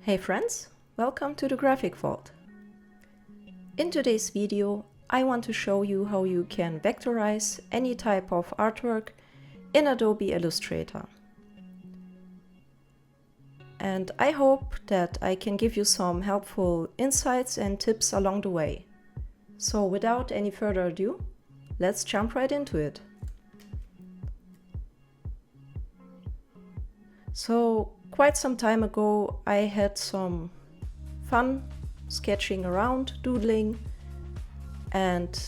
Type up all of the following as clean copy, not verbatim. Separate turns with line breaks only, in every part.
Hey friends, welcome to the Graphic Vault. In today's video, I want to show you how you can vectorize any type of artwork in Adobe Illustrator. And I hope that I can give you some helpful insights and tips along the way. So without any further ado, let's jump right into it. So quite some time ago I had some fun sketching around, doodling, and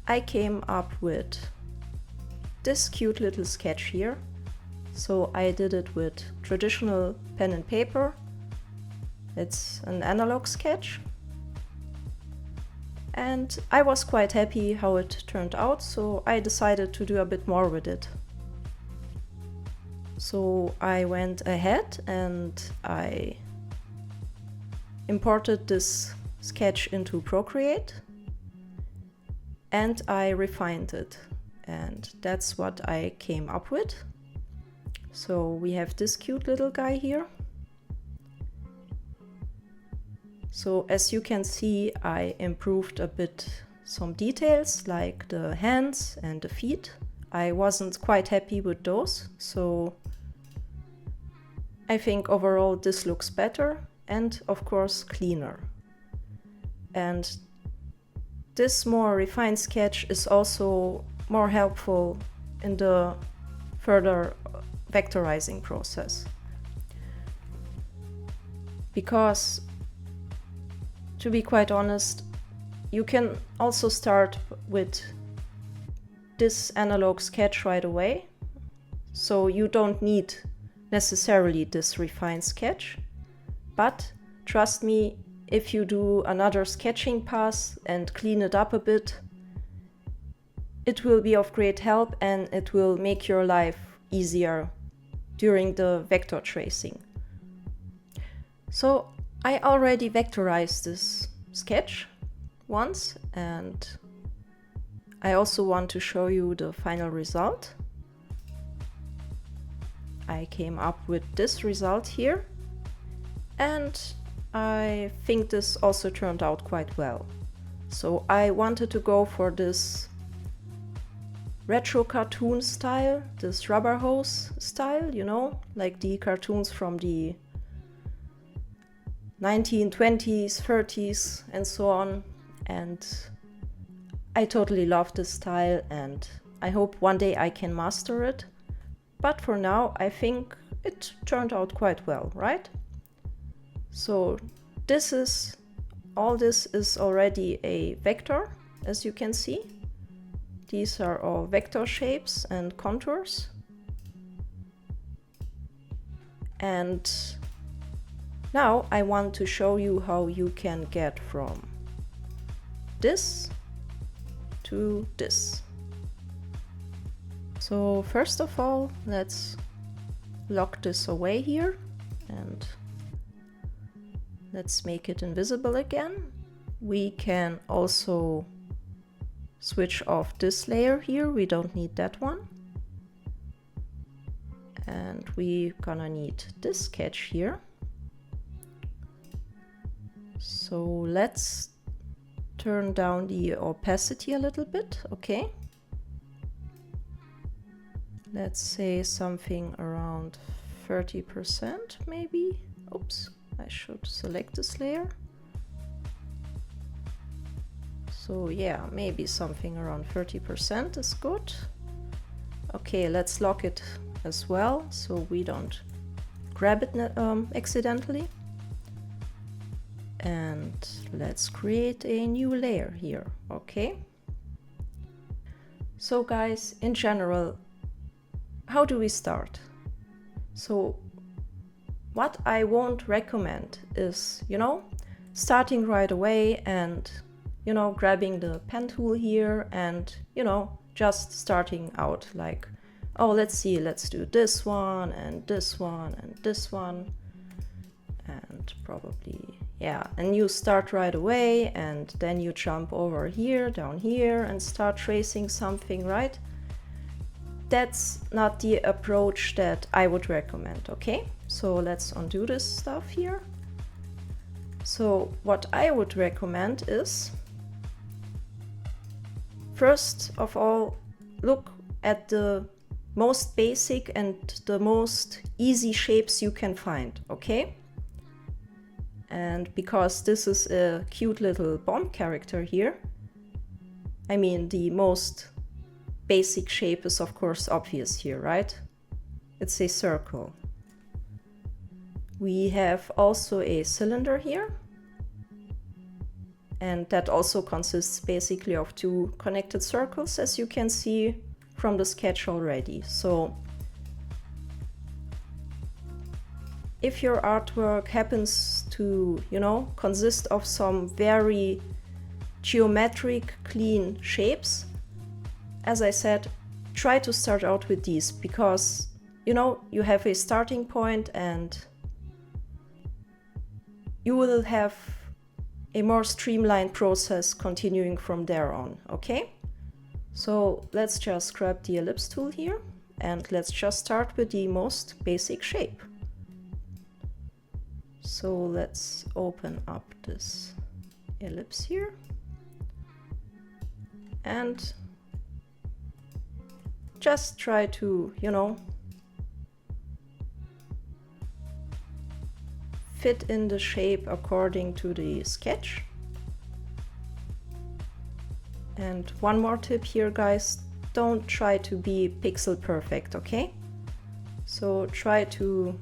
I came up with this cute little sketch here. So I did it with traditional pen and paper. It's an analog sketch. And I was quite happy how it turned out, so I decided to do a bit more with it. So I went ahead and I imported this sketch into Procreate and I refined it, and that's what I came up with. So we have this cute little guy here. So as you can see, I improved a bit some details like the hands and the feet. I wasn't quite happy with those, so I think overall this looks better and of course cleaner. And this more refined sketch is also more helpful in the further vectorizing process. Because, to be quite honest, you can also start with this analog sketch right away, so you don't need necessarily this refined sketch. But trust me, if you do another sketching pass and clean it up a bit, it will be of great help and it will make your life easier during the vector tracing. So I already vectorized this sketch once, and I also want to show you the final result. I came up with this result here, and I think this also turned out quite well. So I wanted to go for this retro cartoon style, this rubber hose style, you know, like the cartoons from the 1920s, 30s and so on. And I totally love this style and I hope one day I can master it. But for now, I think it turned out quite well, right? So all this is already a vector, as you can see. These are all vector shapes and contours. And now I want to show you how you can get from this to this. So first of all, let's lock this away here and let's make it invisible again. We can also switch off this layer here, we don't need that one. And we're gonna need this sketch here. So let's turn down the opacity a little bit, okay? Let's say something around 30% maybe. Oops, I should select this layer. So yeah, maybe something around 30% is good. Okay, let's lock it as well so we don't grab it accidentally. And let's create a new layer here, okay? So guys, in general, how do we start? So what I won't recommend is, starting right away and, grabbing the pen tool here and, just starting out like, oh, let's do this one and this one and this one. And probably, yeah, and you start right away and then you jump over here, down here and start tracing something, right? That's not the approach that I would recommend, okay? So let's undo this stuff here. So what I would recommend is, first of all, look at the most basic and the most easy shapes you can find, okay? And because this is a cute little bomb character here, I mean, the most basic shape is of course obvious here, right? It's a circle. We have also a cylinder here, and that also consists basically of two connected circles, as you can see from the sketch already. So if your artwork happens to, you know, consist of some very geometric, clean shapes, as I said, try to start out with these, because, you know, you have a starting point and you will have a more streamlined process continuing from there on, okay? So let's just grab the ellipse tool here and let's just start with the most basic shape. So let's open up this ellipse here and just try to, you know, fit in the shape according to the sketch. And one more tip here, guys, don't try to be pixel perfect, okay? So try to,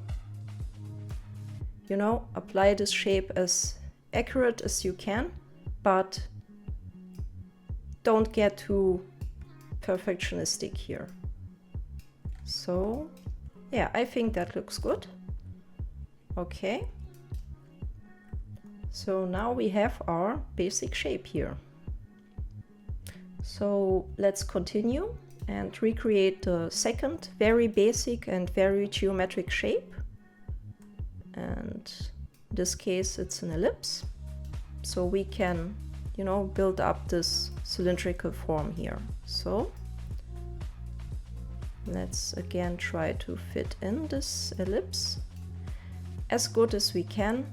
you know, apply this shape as accurate as you can, but don't get too perfectionistic here. So yeah, I think that looks good. Okay. So now we have our basic shape here. So let's continue and recreate the second very basic and very geometric shape. And in this case it's an ellipse. So we can, you know, build up this cylindrical form here. So let's again try to fit in this ellipse as good as we can.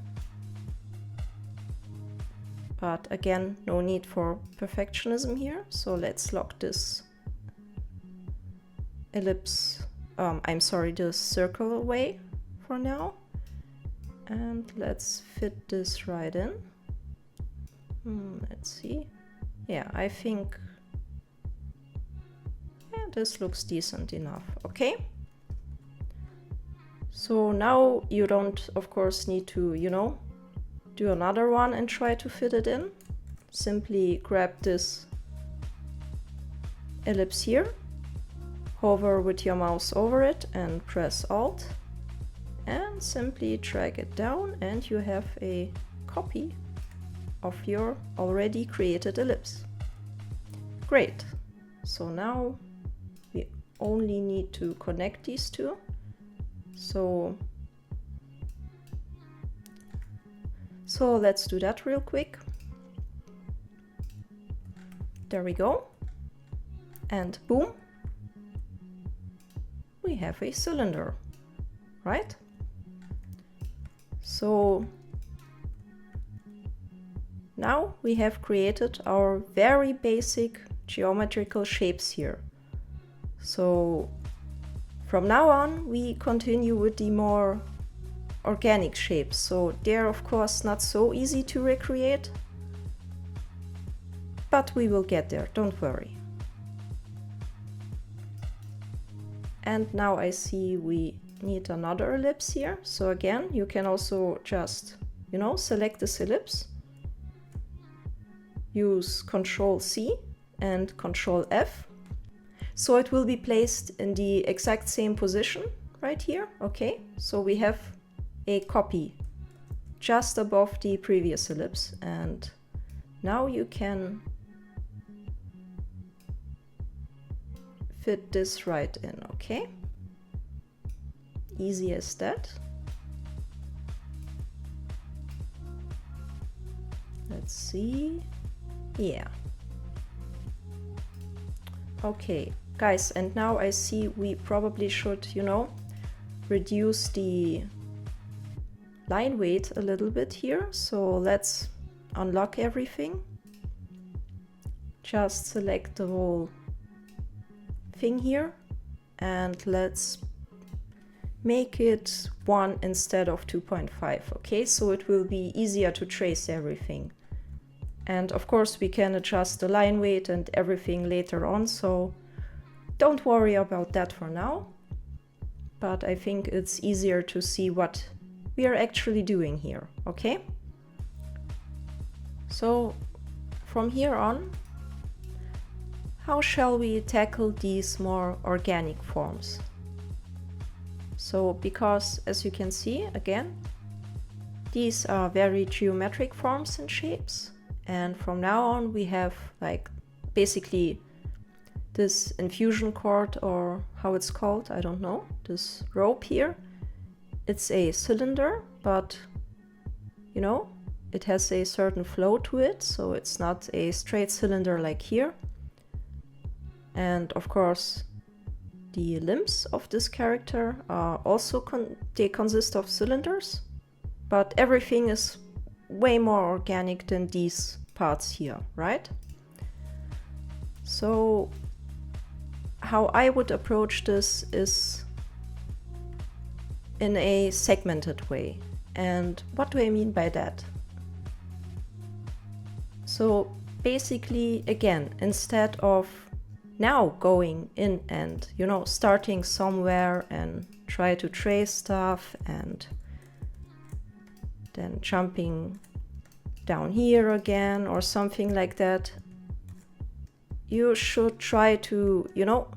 But again, no need for perfectionism here. So let's lock this ellipse, this circle away for now. And let's fit this right in. Let's see. Yeah, I think this looks decent enough. Okay. So now you don't, of course, need to, you know, do another one and try to fit it in. Simply grab this ellipse here, hover with your mouse over it and press Alt, and simply drag it down and you have a copy of your already created ellipse. Great. So now we only need to connect these two. So let's do that real quick. There we go. And boom, we have a cylinder, right? So now we have created our very basic geometrical shapes here. So from now on we continue with the more organic shapes. So they're of course not so easy to recreate, but we will get there, don't worry. And now I see we need another ellipse here. So again, you can also just, you know, select this ellipse, use Ctrl+C and Ctrl+F. So it will be placed in the exact same position right here. Okay, so we have a copy just above the previous ellipse, and now you can fit this right in. Okay, easy as that. Let's see. Yeah. Okay, guys, and now I see we probably should, you know, reduce the line weight a little bit here. So let's unlock everything. Just select the whole thing here and let's make it 1 instead of 2.5. Okay, so it will be easier to trace everything. And of course we can adjust the line weight and everything later on, so don't worry about that for now. But I think it's easier to see what we are actually doing here, okay? So from here on, how shall we tackle these more organic forms? So because as you can see, again, these are very geometric forms and shapes. And from now on we have like basically this infusion cord, or how it's called, I don't know, this rope here. It's a cylinder, but you know, it has a certain flow to it, so it's not a straight cylinder like here. And of course the limbs of this character are also they consist of cylinders, but everything is way more organic than these parts here, right? So how I would approach this is in a segmented way. And what do I mean by that? So basically, again, instead of now going in and, you know, starting somewhere and try to trace stuff and then jumping down here again or something like that, you should try to, you know,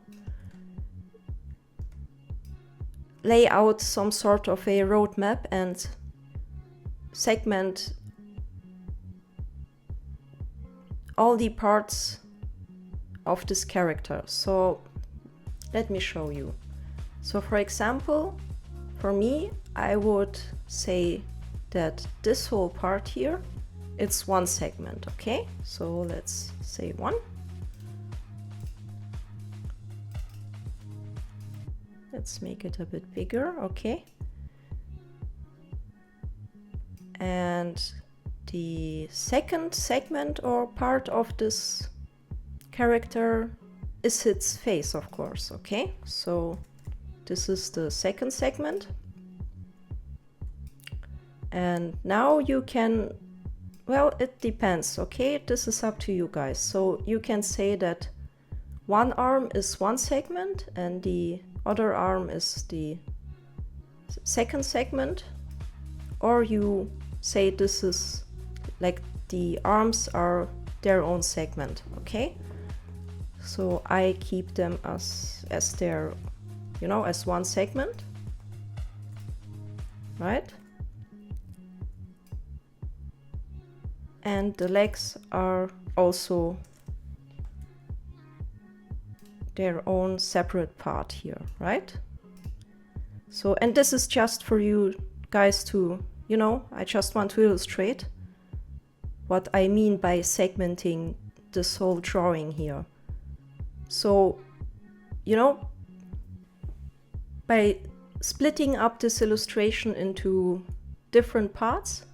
lay out some sort of a roadmap and segment all the parts of this character. So let me show you. So for example, for me, I would say that this whole part here, it's one segment, okay? So let's say 1. Let's make it a bit bigger, okay? And the second segment or part of this character is its face, of course, okay? So this is the second segment. And now you can, well, it depends, okay? This is up to you guys. So you can say that one arm is one segment and the other arm is the second segment, or you say this is like the arms are their own segment, okay? So I keep them as their, you know, as one segment, right? And the legs are also their own separate part here, right? So, and this is just for you guys to, you know, I just want to illustrate what I mean by segmenting this whole drawing here. So, you know, by splitting up this illustration into different parts,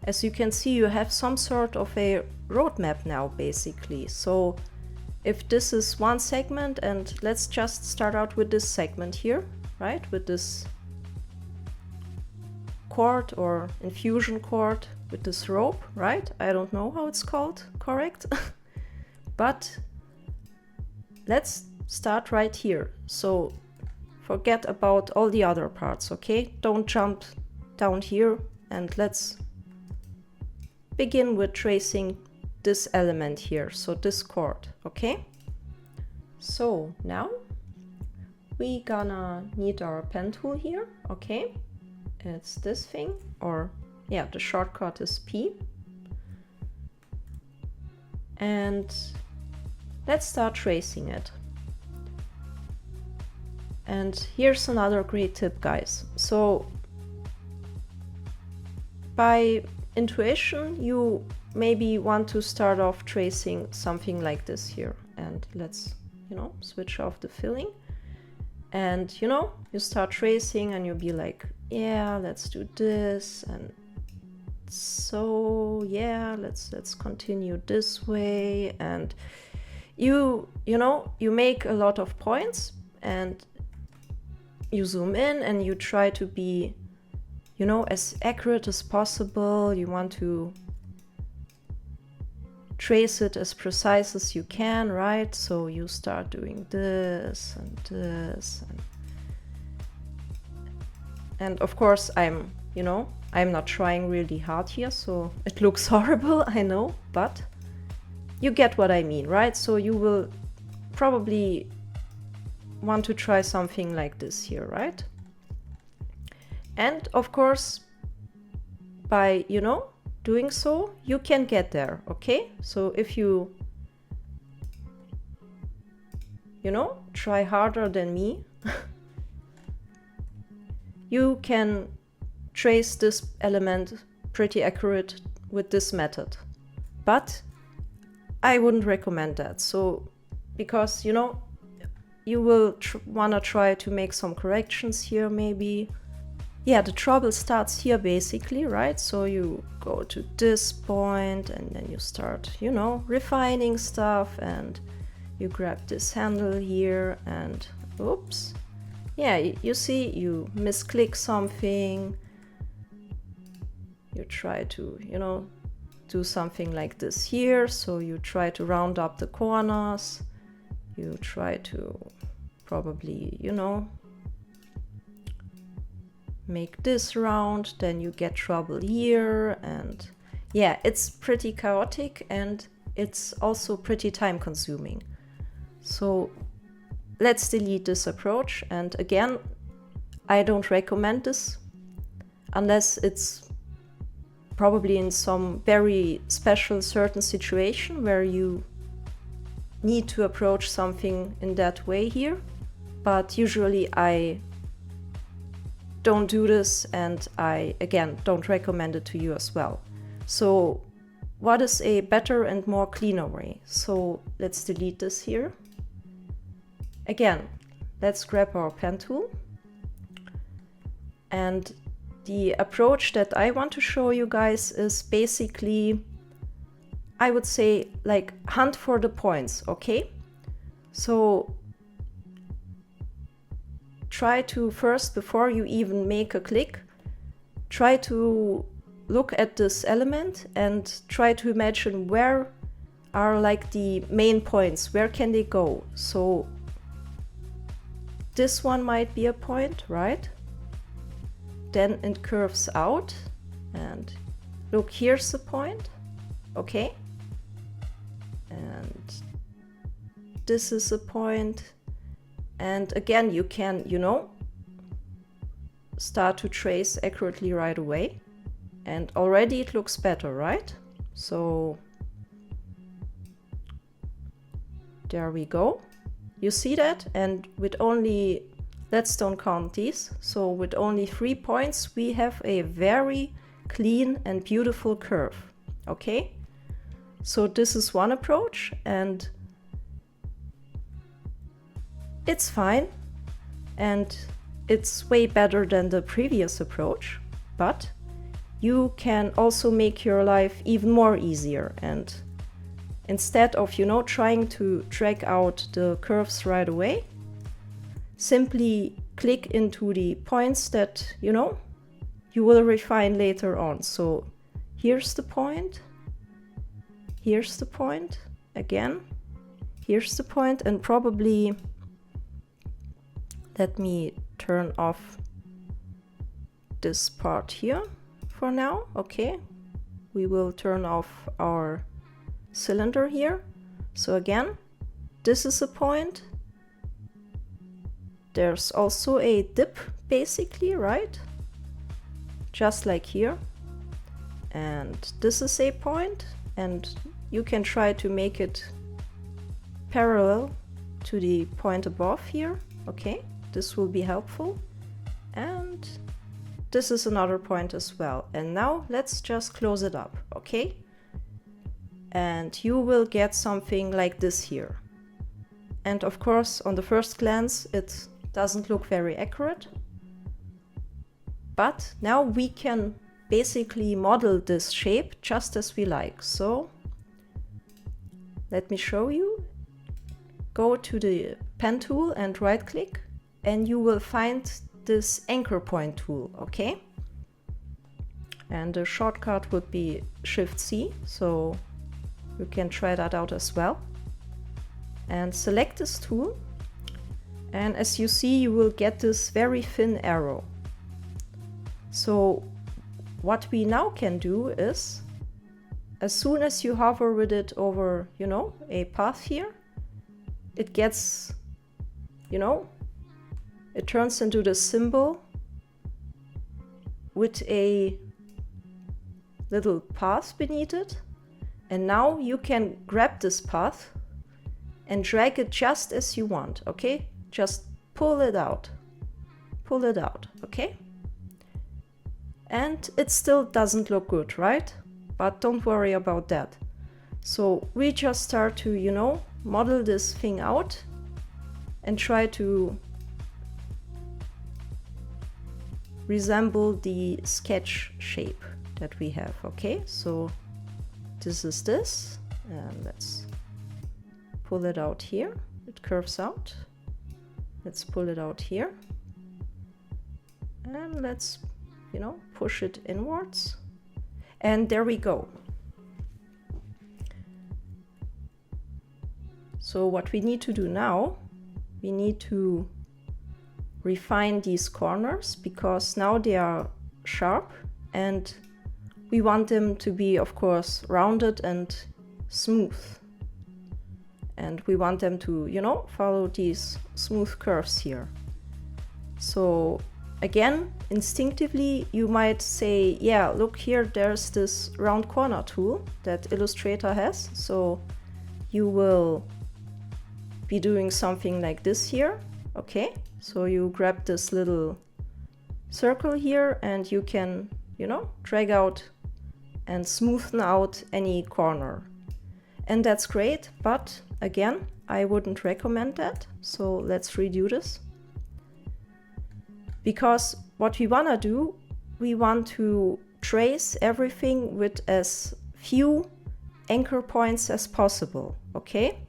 as you can see, you have some sort of a roadmap now, basically. So if this is one segment, and let's just start out with this segment here, right? With this cord or infusion cord with this rope, right? I don't know how it's called, correct? But let's start right here. So forget about all the other parts, okay? Don't jump down here, and let's begin with tracing this element here, so this cord, okay? So now we gonna need our pen tool here, okay? It's this thing, or yeah, the shortcut is P. And let's start tracing it. And here's another great tip, guys. So by intuition, you maybe want to start off tracing something like this here. And let's, you know, switch off the filling. And, you know, you start tracing and you'll be like, yeah, let's do this, and so yeah, let's continue this way. And you know, you make a lot of points and you zoom in and you try to be, you know, as accurate as possible. You want to trace it as precise as you can, right? So you start doing this and this, and of course I'm not trying really hard here, so it looks horrible, I know, but you get what I mean, right? So you will probably want to try something like this here, right? And of course, by, you know, doing so, you can get there, okay? So if you know, try harder than me, you can trace this element pretty accurate with this method. But I wouldn't recommend that. So, because, you know, you will wanna try to make some corrections here maybe. Yeah, the trouble starts here basically, right? So you go to this point and then you start, you know, refining stuff, and you grab this handle here and oops. Yeah, you see, you misclick something. You try to, you know, do something like this here. So you try to round up the corners. You try to probably, you know, make this round, then you get trouble here, and yeah, it's pretty chaotic and it's also pretty time consuming. So let's delete this approach, and again, I don't recommend this unless it's probably in some very special certain situation where you need to approach something in that way here. But usually I don't do this, and I, again, don't recommend it to you as well. So what is a better and more cleaner way? So let's delete this here. Again, let's grab our pen tool. And the approach that I want to show you guys is basically, I would say, like, hunt for the points, okay? So try to first, before you even make a click, try to look at this element and try to imagine where are like the main points, where can they go? So this one might be a point, right? Then it curves out, and look, here's the point, okay? And this is a point. And again, you can, you know, start to trace accurately right away. And already it looks better, right? So there we go. You see that? And with only, let's don't count these. So with only 3 points, we have a very clean and beautiful curve, okay? So this is one approach, and it's fine, and it's way better than the previous approach, but you can also make your life even more easier. And instead of, you know, trying to drag out the curves right away, simply click into the points that, you know, you will refine later on. So here's the point, here's the point, again, here's the point, and probably let me turn off this part here for now. Okay, we will turn off our cylinder here. So again, this is a point. There's also a dip basically, right? Just like here. And this is a point, and you can try to make it parallel to the point above here. Okay, this will be helpful. And this is another point as well. And now let's just close it up, okay? And you will get something like this here. And of course, on the first glance, it doesn't look very accurate. But now we can basically model this shape just as we like. So let me show you. Go to the pen tool and right click, and you will find this anchor point tool, okay? And the shortcut would be Shift C, so you can try that out as well. And select this tool, and as you see, you will get this very thin arrow. So what we now can do is, as soon as you hover with it over, you know, a path here, it gets, you know, it turns into the symbol with a little path beneath it. And now you can grab this path and drag it just as you want, okay? Just pull it out, okay? And it still doesn't look good, right? But don't worry about that. So we just start to, you know, model this thing out and try to resemble the sketch shape that we have, okay? So this is this, and let's pull it out here. It curves out. Let's pull it out here. And let's, you know, push it inwards. And there we go. So what we need to do now, we need to refine these corners, because now they are sharp and we want them to be, of course, rounded and smooth. And we want them to, you know, follow these smooth curves here. So again, instinctively, you might say, yeah, look here, there's this round corner tool that Illustrator has. So you will be doing something like this here, okay? So you grab this little circle here and you can, you know, drag out and smoothen out any corner. And that's great, but again, I wouldn't recommend that. So let's redo this. Because what we want to do, we want to trace everything with as few anchor points as possible, okay?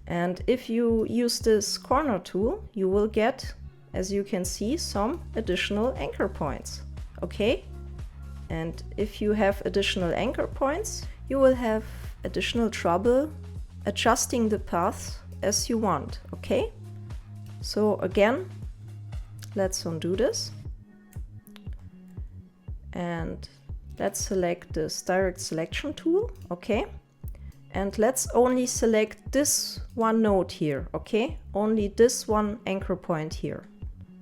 And if you use this corner tool, you will get, as you can see, some additional anchor points, okay? And if you have additional anchor points, you will have additional trouble adjusting the path as you want, okay? So again, let's undo this. And let's select this direct selection tool, okay? And let's only select this one node here, okay? Only this one anchor point here.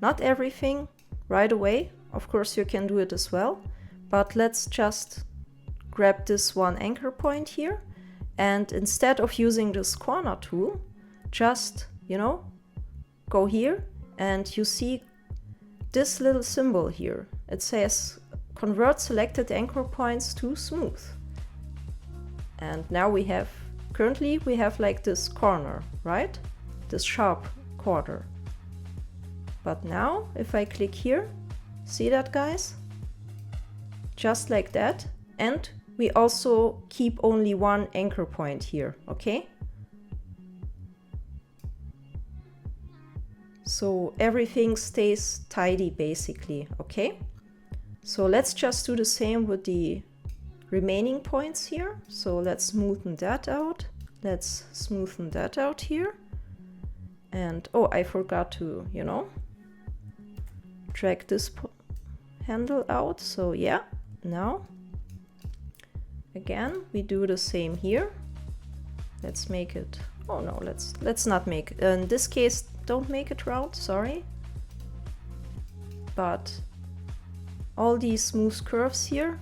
Not everything right away. Of course, you can do it as well. But let's just grab this one anchor point here. And instead of using this corner tool, just, you know, go here and you see this little symbol here. It says convert selected anchor points to smooth. And now we have, currently we have like this corner, right? This sharp corner. But now if I click here, see that, guys? Just like that. And we also keep only one anchor point here, okay? So everything stays tidy basically, okay? So let's just do the same with the remaining points here. So let's smoothen that out. Let's smoothen that out here. And oh, I forgot to, you know, drag this handle out. So yeah, now again we do the same here. Let's make it, oh no, let's not make it. In this case, don't make it round, sorry. But all these smooth curves here,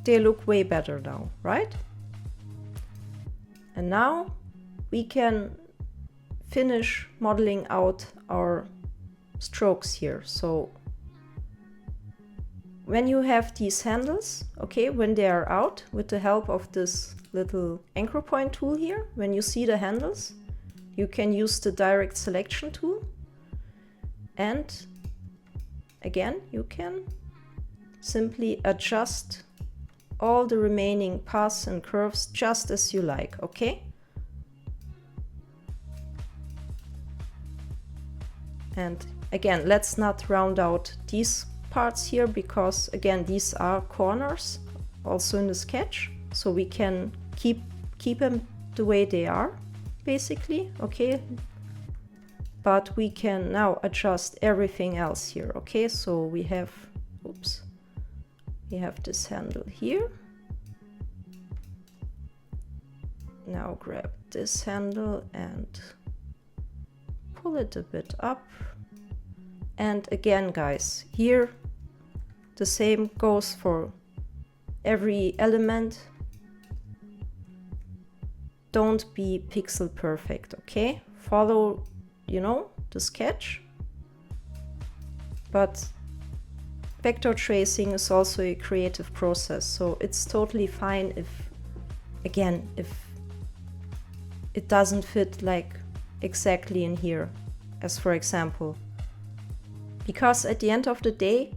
they look way better now, right? And now we can finish modeling out our strokes here. So when you have these handles, okay, when they are out with the help of this little anchor point tool here, when you see the handles, you can use the direct selection tool and again, you can simply adjust all the remaining paths and curves just as you like, okay? And again, let's not round out these parts here because again, these are corners also in the sketch, so we can keep them the way they are basically, okay? But we can now adjust everything else here, okay? So we have, oops, we have this handle here. Now grab this handle and pull it a bit up. And again, guys, here the same goes for every element. Don't be pixel perfect, okay? Follow, you know, the sketch. But vector tracing is also a creative process, so it's totally fine if, again, if it doesn't fit like exactly in here, as for example. Because at the end of the day,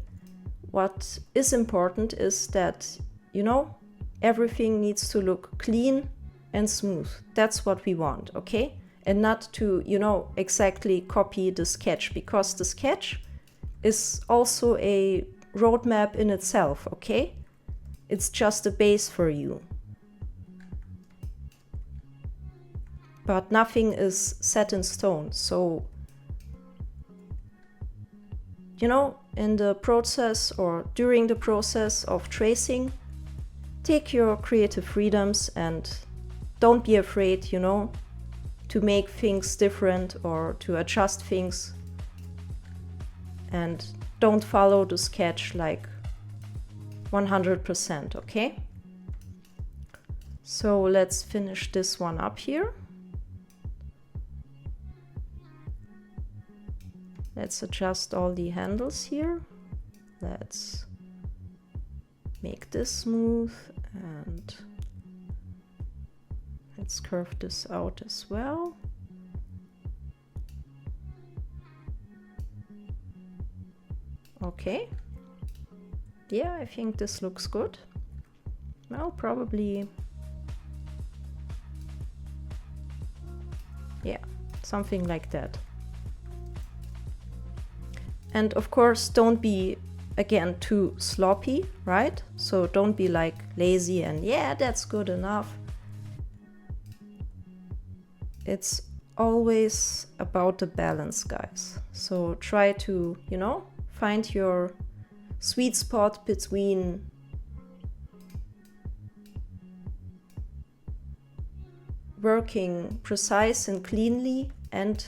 what is important is that, you know, everything needs to look clean and smooth. That's what we want, okay? And not to, you know, exactly copy the sketch, because the sketch is also a roadmap in itself, okay? It's just a base for you. But nothing is set in stone, so you know, in the process or during the process of tracing, take your creative freedoms and don't be afraid, you know, to make things different or to adjust things. And don't follow the sketch like 100%, okay? So let's finish this one up here. Let's adjust all the handles here. Let's make this smooth and let's curve this out as well. Okay. Yeah, I think this looks good. Well, probably, yeah, something like that. And of course, don't be, again, too sloppy, right? So don't be like lazy and yeah, that's good enough. It's always about the balance, guys. So try to, you know, find your sweet spot between working precise and cleanly and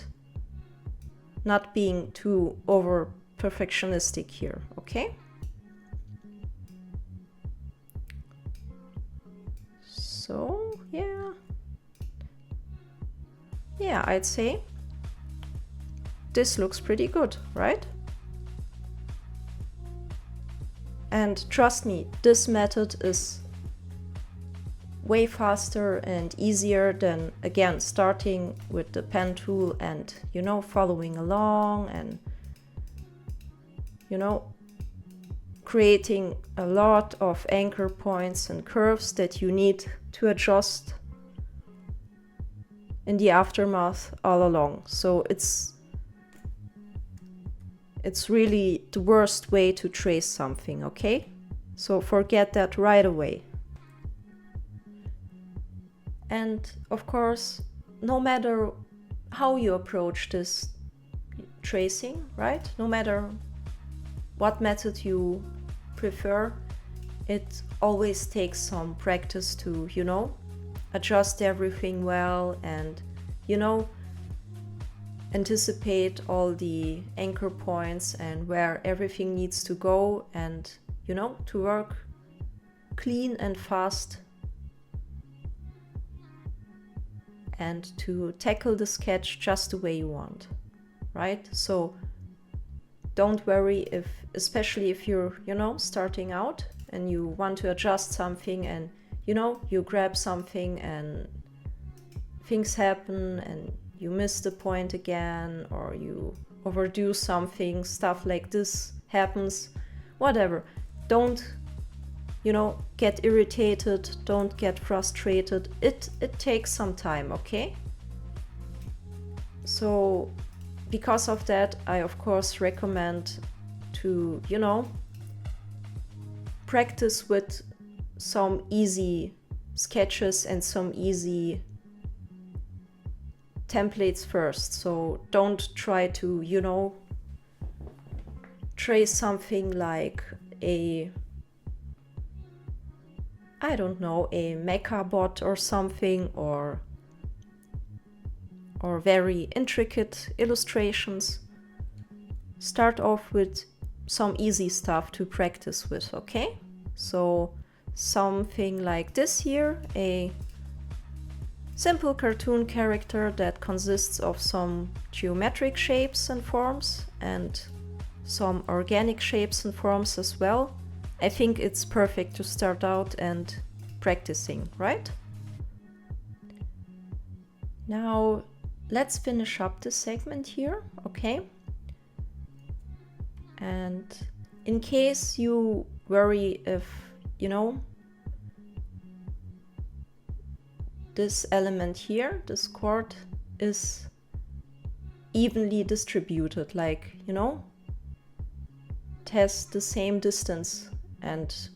not being too over perfectionistic here, okay? So, yeah, I'd say this looks pretty good, right? And trust me, this method is way faster and easier than, again, starting with the pen tool and, you know, following along and, you know, creating a lot of anchor points and curves that you need to adjust in the aftermath all along. So it's really the worst way to trace something, okay? So forget that right away. And of course, no matter how you approach this tracing, right? No matter what method you prefer, it always takes some practice to, you know, adjust everything well and, you know, anticipate all the anchor points and where everything needs to go and, you know, to work clean and fast and to tackle the sketch just the way you want, right? So don't worry if, especially if you're, you know, starting out and you want to adjust something and, you know, you grab something and things happen and you miss the point again or you overdo something, stuff like this happens, whatever. Don't, get irritated, don't get frustrated. It takes some time, okay? So because of that, I of course recommend to, practice with some easy sketches and some easy templates first. So don't try to, trace something like a mecha bot or something, or very intricate illustrations. Start off with some easy stuff to practice with, okay? So something like this here, a simple cartoon character that consists of some geometric shapes and forms and some organic shapes and forms as well. I think it's perfect to start out and practicing, right? Now let's finish up this segment here, okay? And in case you worry if, this element here, this chord, is evenly distributed, like, it has the same distance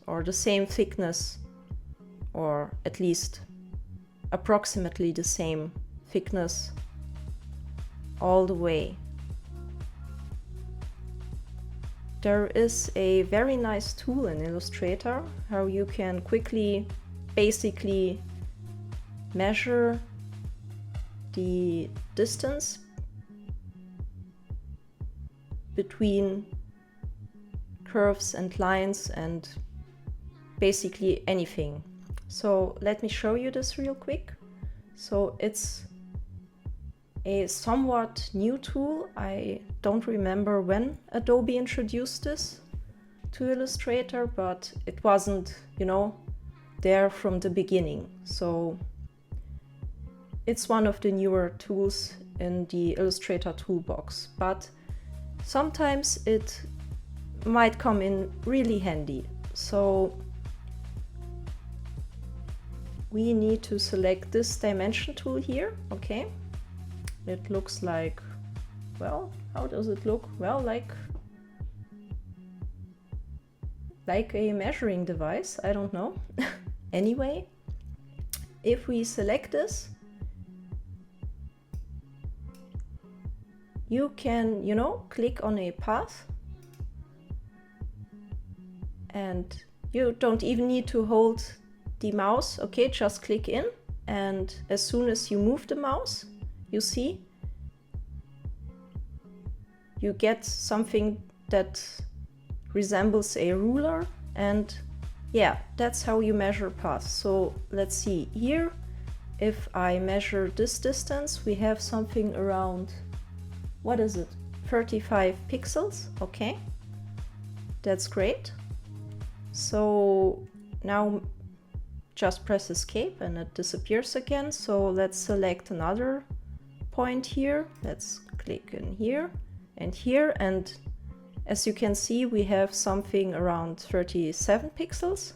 or the same thickness, or at least approximately the same thickness all the way. There is a very nice tool in Illustrator how you can quickly basically measure the distance between curves and lines and basically anything. So let me show you this real quick. So it's a somewhat new tool. I don't remember when Adobe introduced this to Illustrator, but it wasn't, there from the beginning. So it's one of the newer tools in the Illustrator toolbox, but sometimes it might come in really handy. So we need to select this dimension tool here, okay? It looks like, well, how does it look? Well, like a measuring device, I don't know. Anyway, if we select this, you can, click on a path, and you don't even need to hold the mouse, okay? Just click in, and as soon as you move the mouse, you see, you get something that resembles a ruler, and yeah, that's how you measure paths. So let's see here, if I measure this distance, we have something around, what is it, 35 pixels, okay? That's great. So now just press escape and it disappears again. So let's select another point here. Let's click in here and here, and as you can see, we have something around 37 pixels.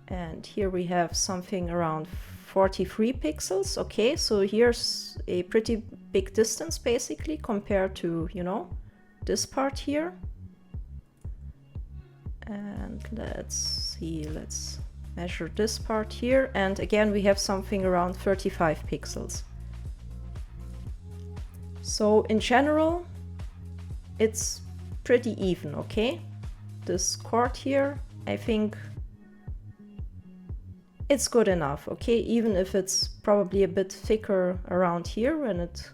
And here we have something around 43 pixels. Okay, so here's a pretty big distance basically compared to, this part here. And let's see, let's measure this part here, and again we have something around 35 pixels. So in general, it's pretty even, okay? This chord here, I think it's good enough, okay? Even if it's probably a bit thicker around here when it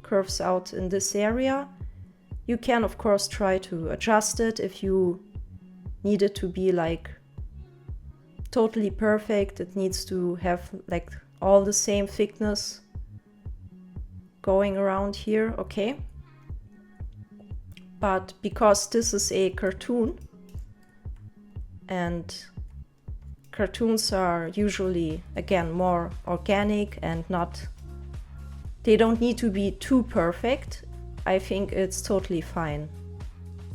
curves out in this area. You can of course try to adjust it if you need it to be like totally perfect. It needs to have like all the same thickness going around here, okay? But because this is a cartoon, and cartoons are usually, again, more organic and not, they don't need to be too perfect. I think it's totally fine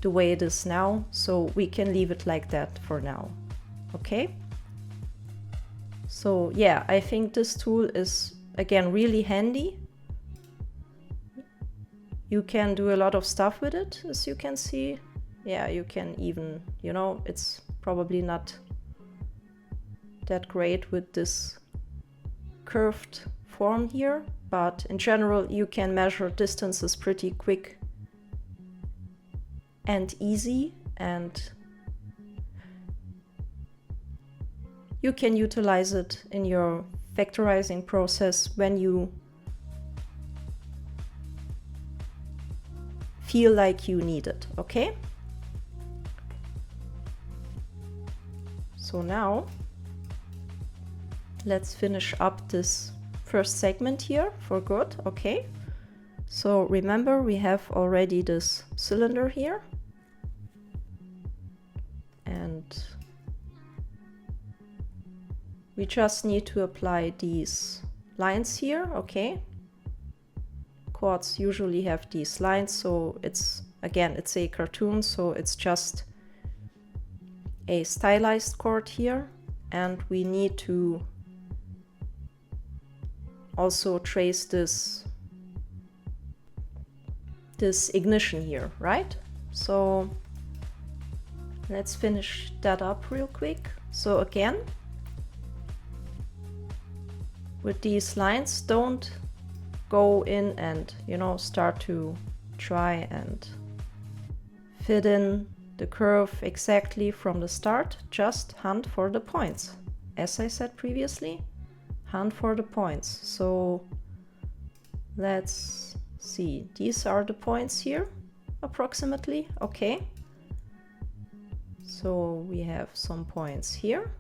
the way it is now, so we can leave it like that for now. Okay? So yeah, I think this tool is again really handy. You can do a lot of stuff with it, as you can see. Yeah, you can even, you know, it's probably not that great with this curved form here, but in general you can measure distances pretty quick and easy, and you can utilize it in your vectorizing process when you feel like you need it, okay? So now let's finish up this first segment here for good, okay? So remember, we have already this cylinder here, and we just need to apply these lines here, okay? Chords usually have these lines, so it's, again, it's a cartoon, so it's just a stylized chord here, and we need to also trace this ignition here, right? So let's finish that up real quick. So again, with these lines, don't go in and, you know, start to try and fit in the curve exactly from the start. Just hunt for the points. As I said previously, hunt for the points. So let's see, these are the points here approximately, okay? So we have some points here,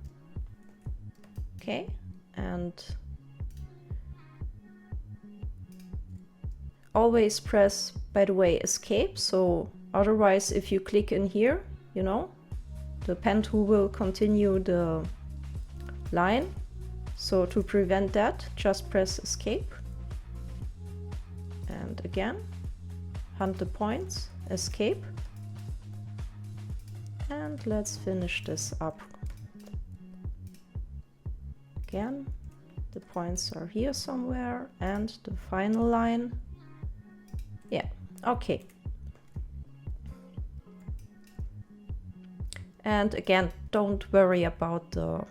okay, and always press, by the way, escape. So otherwise, if you click in here, you know, the pen tool will continue the line. So to prevent that, just press escape. And again, hunt the points, escape. And let's finish this up. Again, the points are here somewhere, and the final line. Yeah, okay. And again, don't worry about the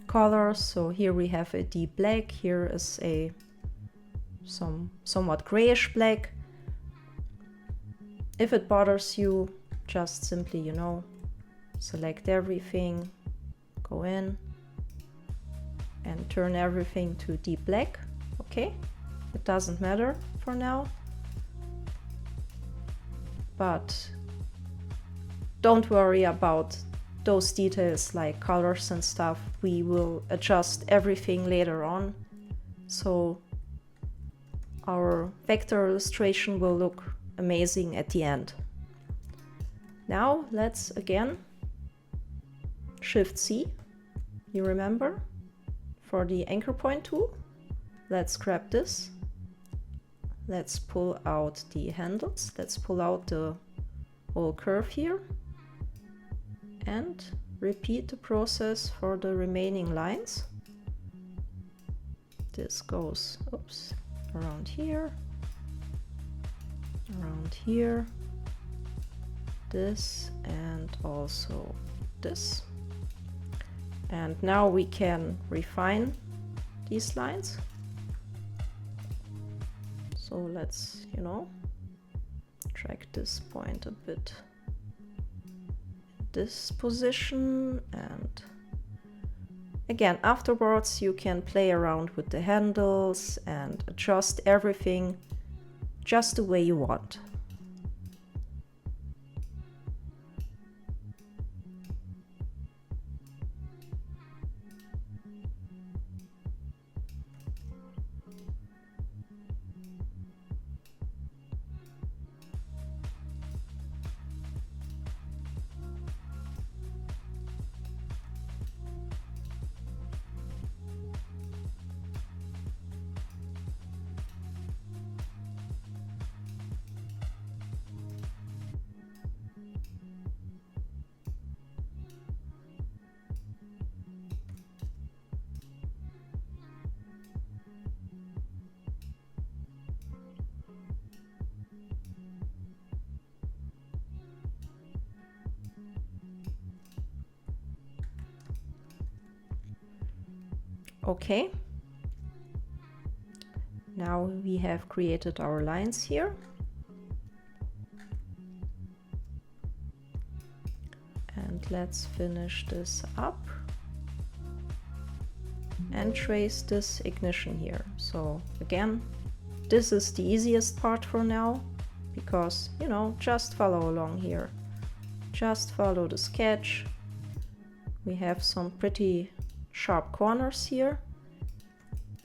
colors. So here we have a deep black, here is a somewhat grayish black. If it bothers you, just simply, you know, select everything, go in and turn everything to deep black, okay? It doesn't matter for now. But don't worry about those details like colors and stuff. We will adjust everything later on, so our vector illustration will look amazing at the end. Now let's again Shift C, you remember, for the anchor point tool. Let's grab this. Let's pull out the handles. Let's pull out the whole curve here and repeat the process for the remaining lines. This goes, oops, around here, this, and also this. And now we can refine these lines. So let's, you know, drag this point a bit in this position, and again, afterwards you can play around with the handles and adjust everything just the way you want. Okay. Now we have created our lines here. And let's finish this up and trace this ignition here. So again, this is the easiest part for now, because, you know, just follow along here. Just follow the sketch. We have some pretty sharp corners here.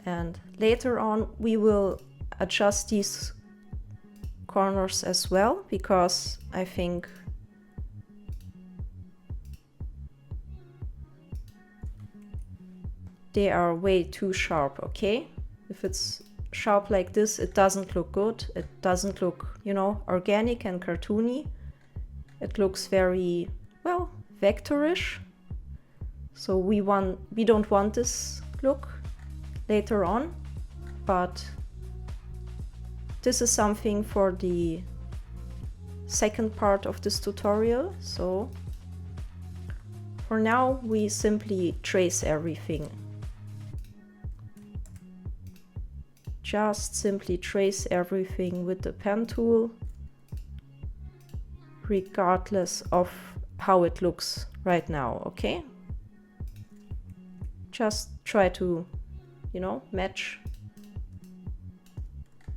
And later on we will adjust these corners as well, because I think they are way too sharp, okay? If it's sharp like this, it doesn't look good. It doesn't look, you know, organic and cartoony. It looks very, well, vectorish. So we don't want this look later on, but this is something for the second part of this tutorial. So for now, we simply trace everything. Just simply trace everything with the pen tool, regardless of how it looks right now, okay? Just try to, you know, match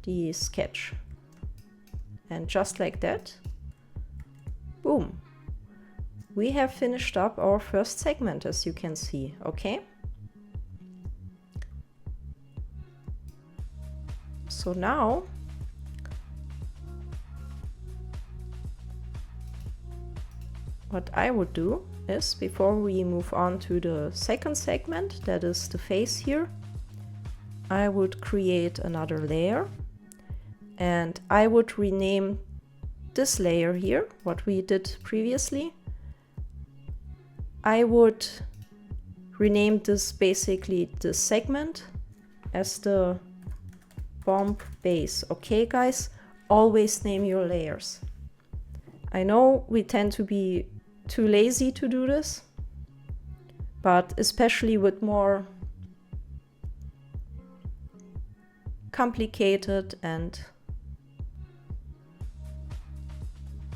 the sketch. And just like that, boom, we have finished up our first segment, as you can see, okay? So now what I would do is, before we move on to the second segment, that is the face here, I would create another layer, and I would rename this layer here, what we did previously. I would rename this basically the segment as the bomb base. Okay guys, always name your layers. I know we tend to be too lazy to do this, but especially with more complicated and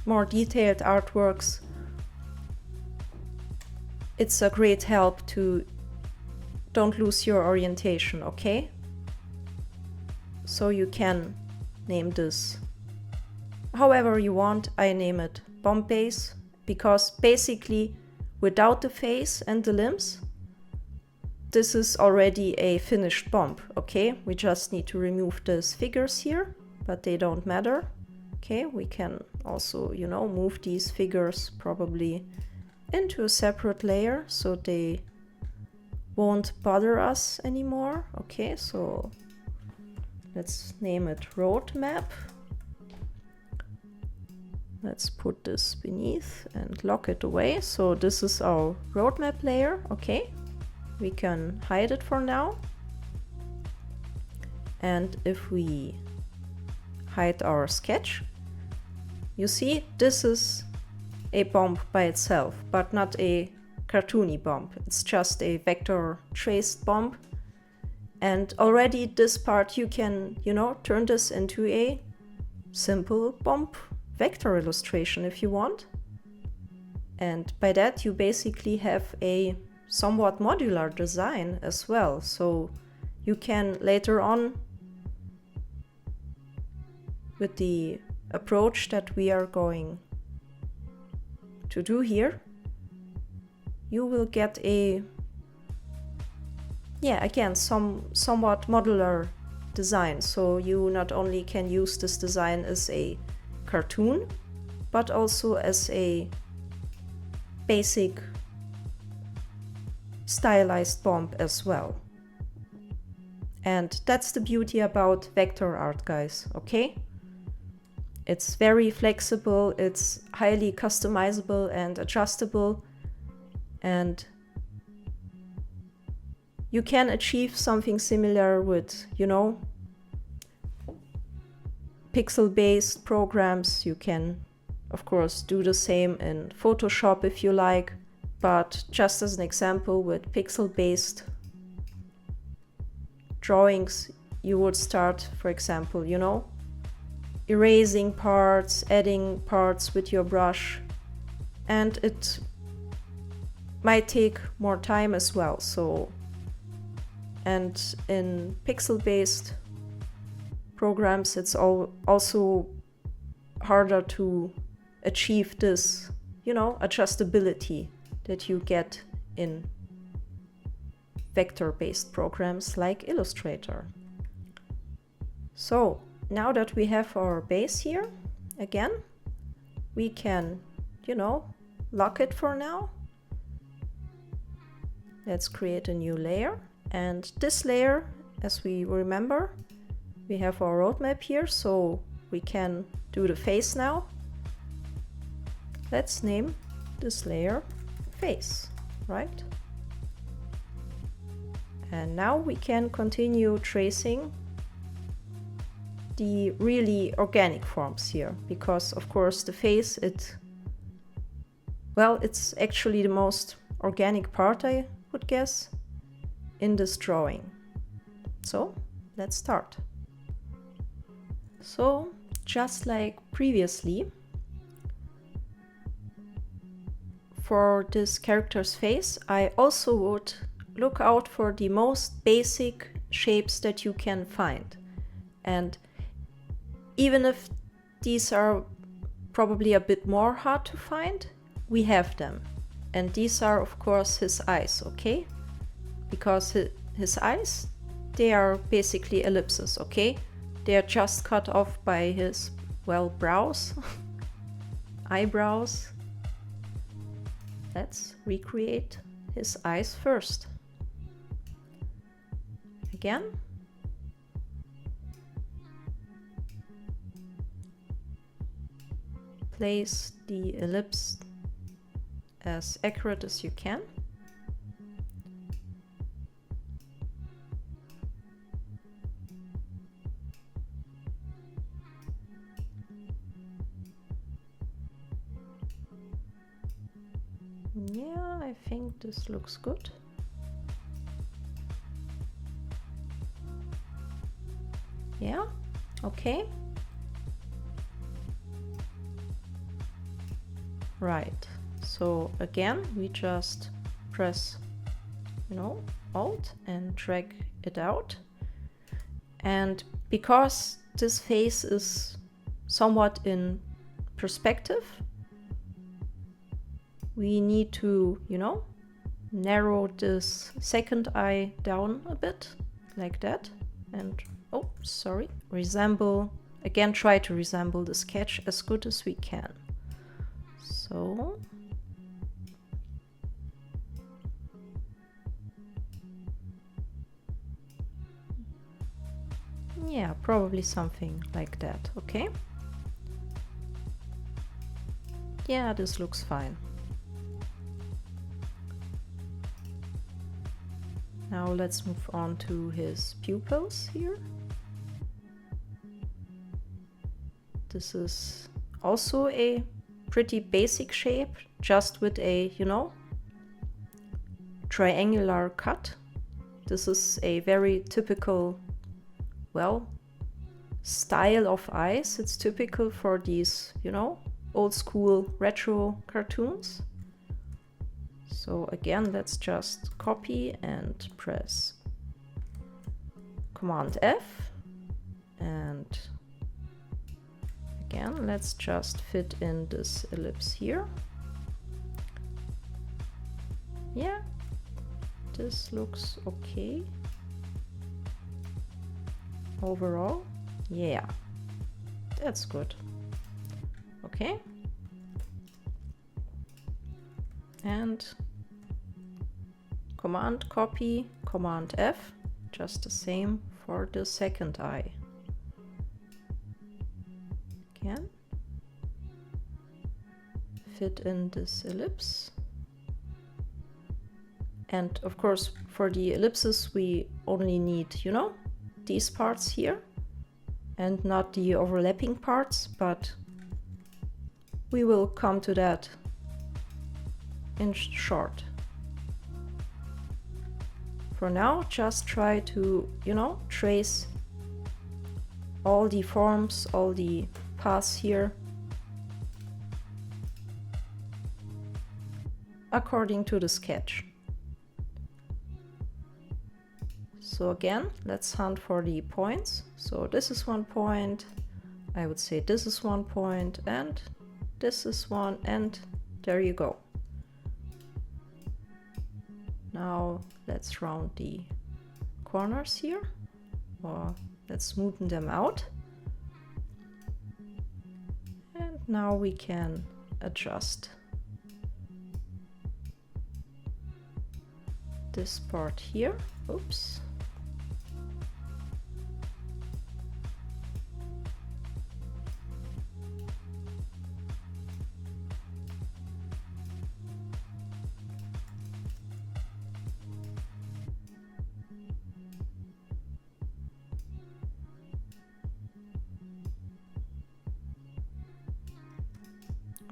more detailed artworks, it's a great help to don't lose your orientation, okay? So you can name this however you want. I name it bomb base, because basically without the face and the limbs, this is already a finished bomb, okay? We just need to remove these figures here, but they don't matter. Okay, we can also, you know, move these figures probably into a separate layer so they won't bother us anymore. Okay, so let's name it roadmap. Let's put this beneath and lock it away. So this is our roadmap layer. Okay, we can hide it for now. And if we hide our sketch, you see this is a bomb by itself, but not a cartoony bomb. It's just a vector traced bomb. And already this part you can, you know, turn this into a simple bomb vector illustration if you want. And by that you basically have a somewhat modular design as well. So you can later on, with the approach that we are going to do here, you will get a, yeah, again, somewhat modular design. So you not only can use this design as a cartoon, but also as a basic stylized bomb as well. And that's the beauty about vector art, guys, okay? It's very flexible, it's highly customizable and adjustable, and you can achieve something similar with, you know, pixel-based programs. You can, of course, do the same in Photoshop if you like, but just as an example, with pixel-based drawings, you would start, for example, you know, erasing parts, adding parts with your brush, and it might take more time as well. So, and in pixel-based programs, it's also harder to achieve this, you know, adjustability that you get in vector-based programs like Illustrator. So now that we have our base here, again, we can, you know, lock it for now. Let's create a new layer, and this layer, as we remember, we have our roadmap here, so we can do the face now. Let's name this layer face, right? And now we can continue tracing the really organic forms here, because of course the face, it's actually the most organic part, I would guess, in this drawing. So let's start. So just like previously, for this character's face, I also would look out for the most basic shapes that you can find. And even if these are probably a bit more hard to find, we have them. And these are, of course, his eyes, okay? Because his eyes, they are basically ellipses, okay? They are just cut off by his, well, brows, eyebrows. Let's recreate his eyes first. Again. Place the ellipse as accurate as you can. Yeah, I think this looks good. Yeah, okay. Right, so again, we just press, you know, Alt and drag it out. And because this face is somewhat in perspective, we need to, you know, narrow this second eye down a bit, like that. And, oh, sorry, again, try to resemble the sketch as good as we can. So, yeah, probably something like that, okay? Yeah, this looks fine. Now let's move on to his pupils here. This is also a pretty basic shape, just with a, you know, triangular cut. This is a very typical, well, style of eyes. It's typical for these, you know, old school retro cartoons. So again, let's just copy and press Command F, and again, let's just fit in this ellipse here. Yeah, this looks okay. Overall, yeah, that's good. Okay. And Command copy, Command F, just the same for the second eye. Again, fit in this ellipse. And of course, for the ellipses, we only need, you know, these parts here and not the overlapping parts, but we will come to that in short. For now, just try to, you know, trace all the forms, all the paths here according to the sketch. So again, let's hunt for the points. So this is 1 point, I would say this is 1 point, and this is one, and there you go. Now let's round the corners here, or let's smoothen them out. And now we can adjust this part here. Oops.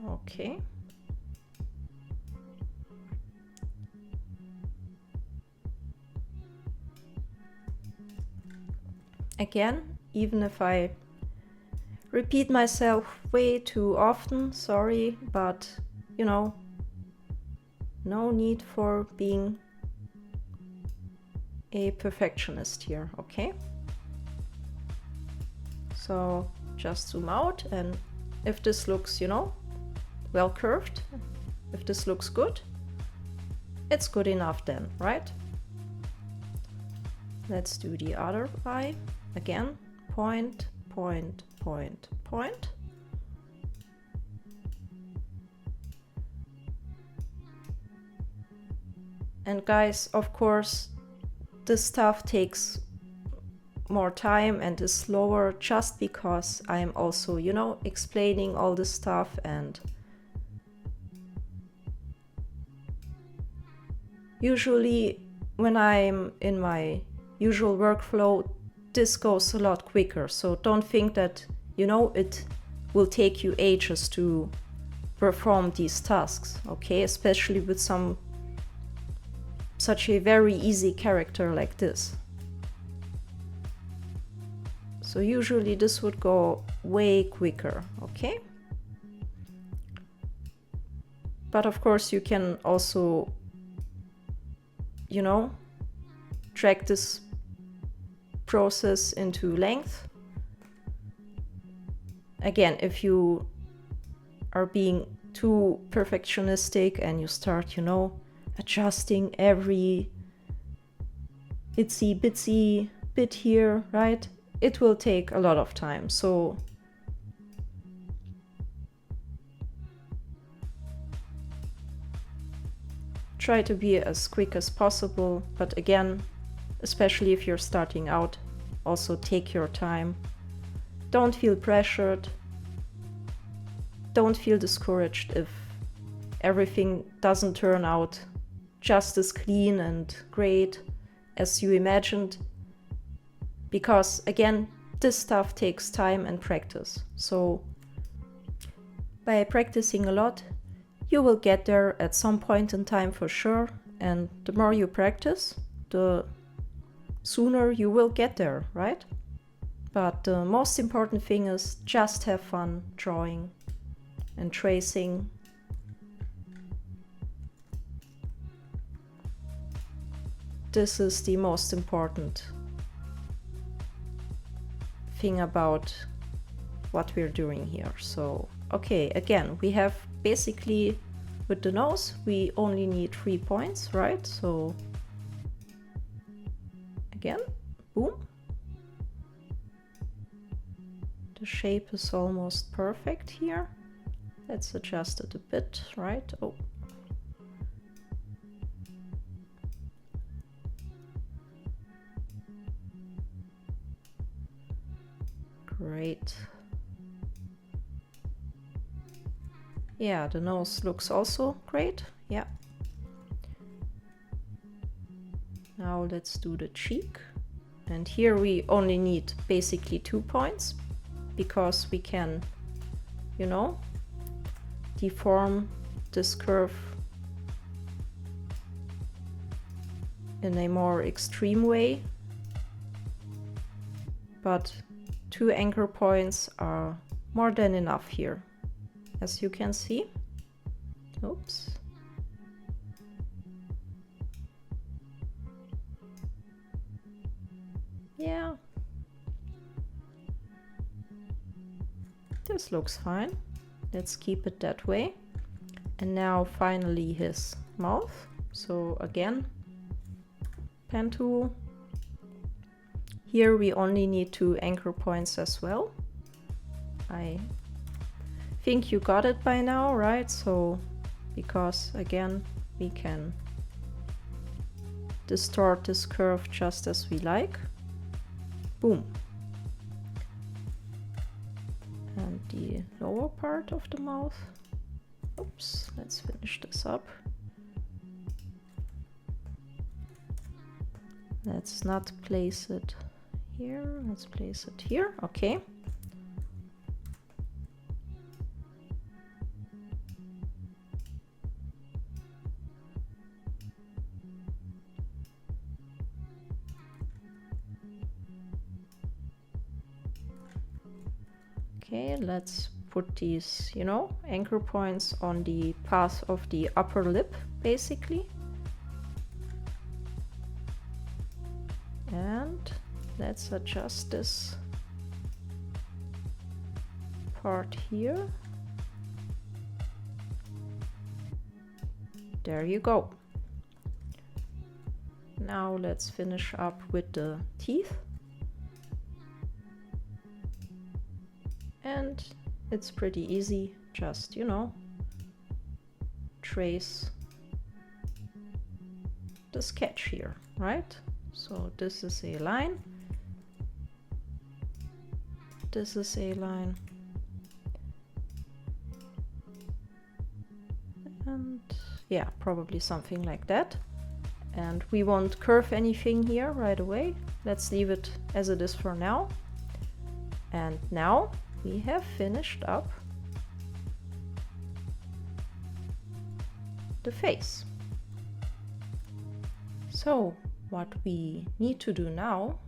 Okay. Again, even if I repeat myself way too often, sorry, but you know, no need for being a perfectionist here, okay? So just zoom out, and if this looks, you know, well curved, if this looks good, it's good enough then, right? Let's do the other eye. Again, point, point, point, point. And guys, of course, this stuff takes more time and is slower just because I'm also, you know, explaining all this stuff, and usually when I'm in my usual workflow, this goes a lot quicker. So don't think that, you know, it will take you ages to perform these tasks, okay? Especially with such a very easy character like this. So usually this would go way quicker, okay? But of course you can also, you know, drag this process into length. Again, if you are being too perfectionistic and you start, you know, adjusting every itsy bitsy bit here, right? It will take a lot of time. So try to be as quick as possible, but again, especially if you're starting out, also take your time. Don't feel pressured. Don't feel discouraged if everything doesn't turn out just as clean and great as you imagined. Because again, this stuff takes time and practice. So by practicing a lot, you will get there at some point in time for sure. And the more you practice, the sooner you will get there, right? But the most important thing is just have fun drawing and tracing. This is the most important thing about what we're doing here. So, okay, again, we have basically with the nose, we only need 3 points, right? So again, boom. The shape is almost perfect here. Let's adjust it a bit, right? Oh. Great. Yeah, the nose looks also great. Yeah. Now let's do the cheek. And here we only need basically 2 points because we can, you know, deform this curve in a more extreme way, but 2 anchor points are more than enough here, as you can see. Oops. Yeah. This looks fine. Let's keep it that way. And now finally his mouth. So again, pen tool. Here we only need 2 anchor points as well. I think you got it by now, right? So, because again, we can distort this curve just as we like. Boom. And the lower part of the mouth. Oops, let's finish this up. Let's not place it here, let's place it here, okay. Okay, let's put these, you know, anchor points on the path of the upper lip, basically. And let's adjust this part here. There you go. Now let's finish up with the teeth. And it's pretty easy, just, you know, trace the sketch here, right? So this is a line, this is a line, and yeah, probably something like that. And we won't curve anything here right away. Let's leave it as it is for now. And now we have finished up the face. So what we need to do now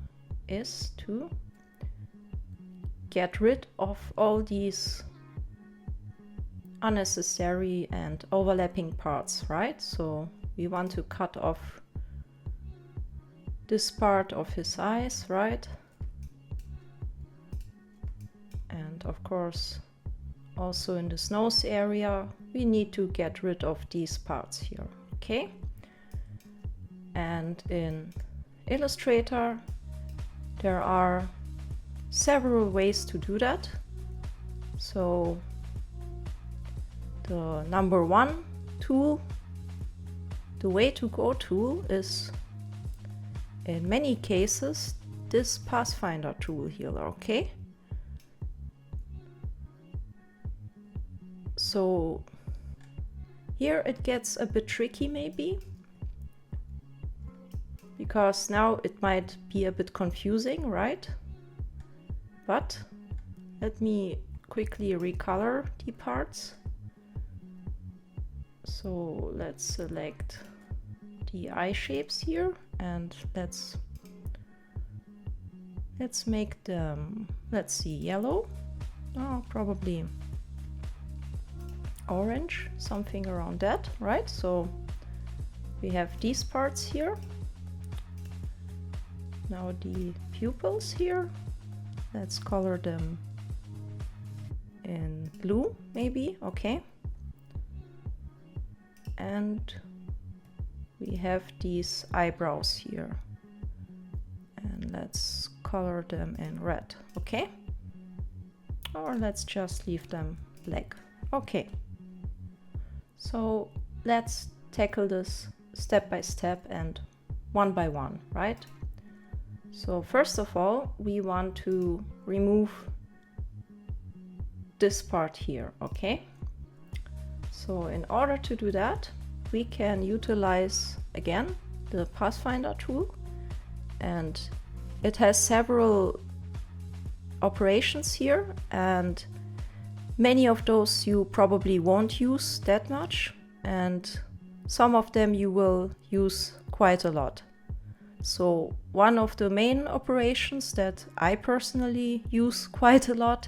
is to get rid of all these unnecessary and overlapping parts, right? So we want to cut off this part of his eyes, right? And of course, also in this nose area, we need to get rid of these parts here, okay? And in Illustrator, there are several ways to do that. So the number 1 tool, the way to go tool is in many cases this pathfinder tool here, okay? So here it gets a bit tricky maybe, because now it might be a bit confusing, right? But let me quickly recolor the parts. So let's select the eye shapes here and let's make them, let's see, yellow, oh, probably orange, something around that, right? So we have these parts here. Now the pupils here, let's color them in blue maybe, okay. And we have these eyebrows here and let's color them in red, okay. Or let's just leave them black, okay. So let's tackle this step by step and one by one, right? So first of all, we want to remove this part here, okay? So in order to do that, we can utilize again the pathfinder tool, and it has several operations here, and many of those you probably won't use that much, and some of them you will use quite a lot. So one of the main operations that I personally use quite a lot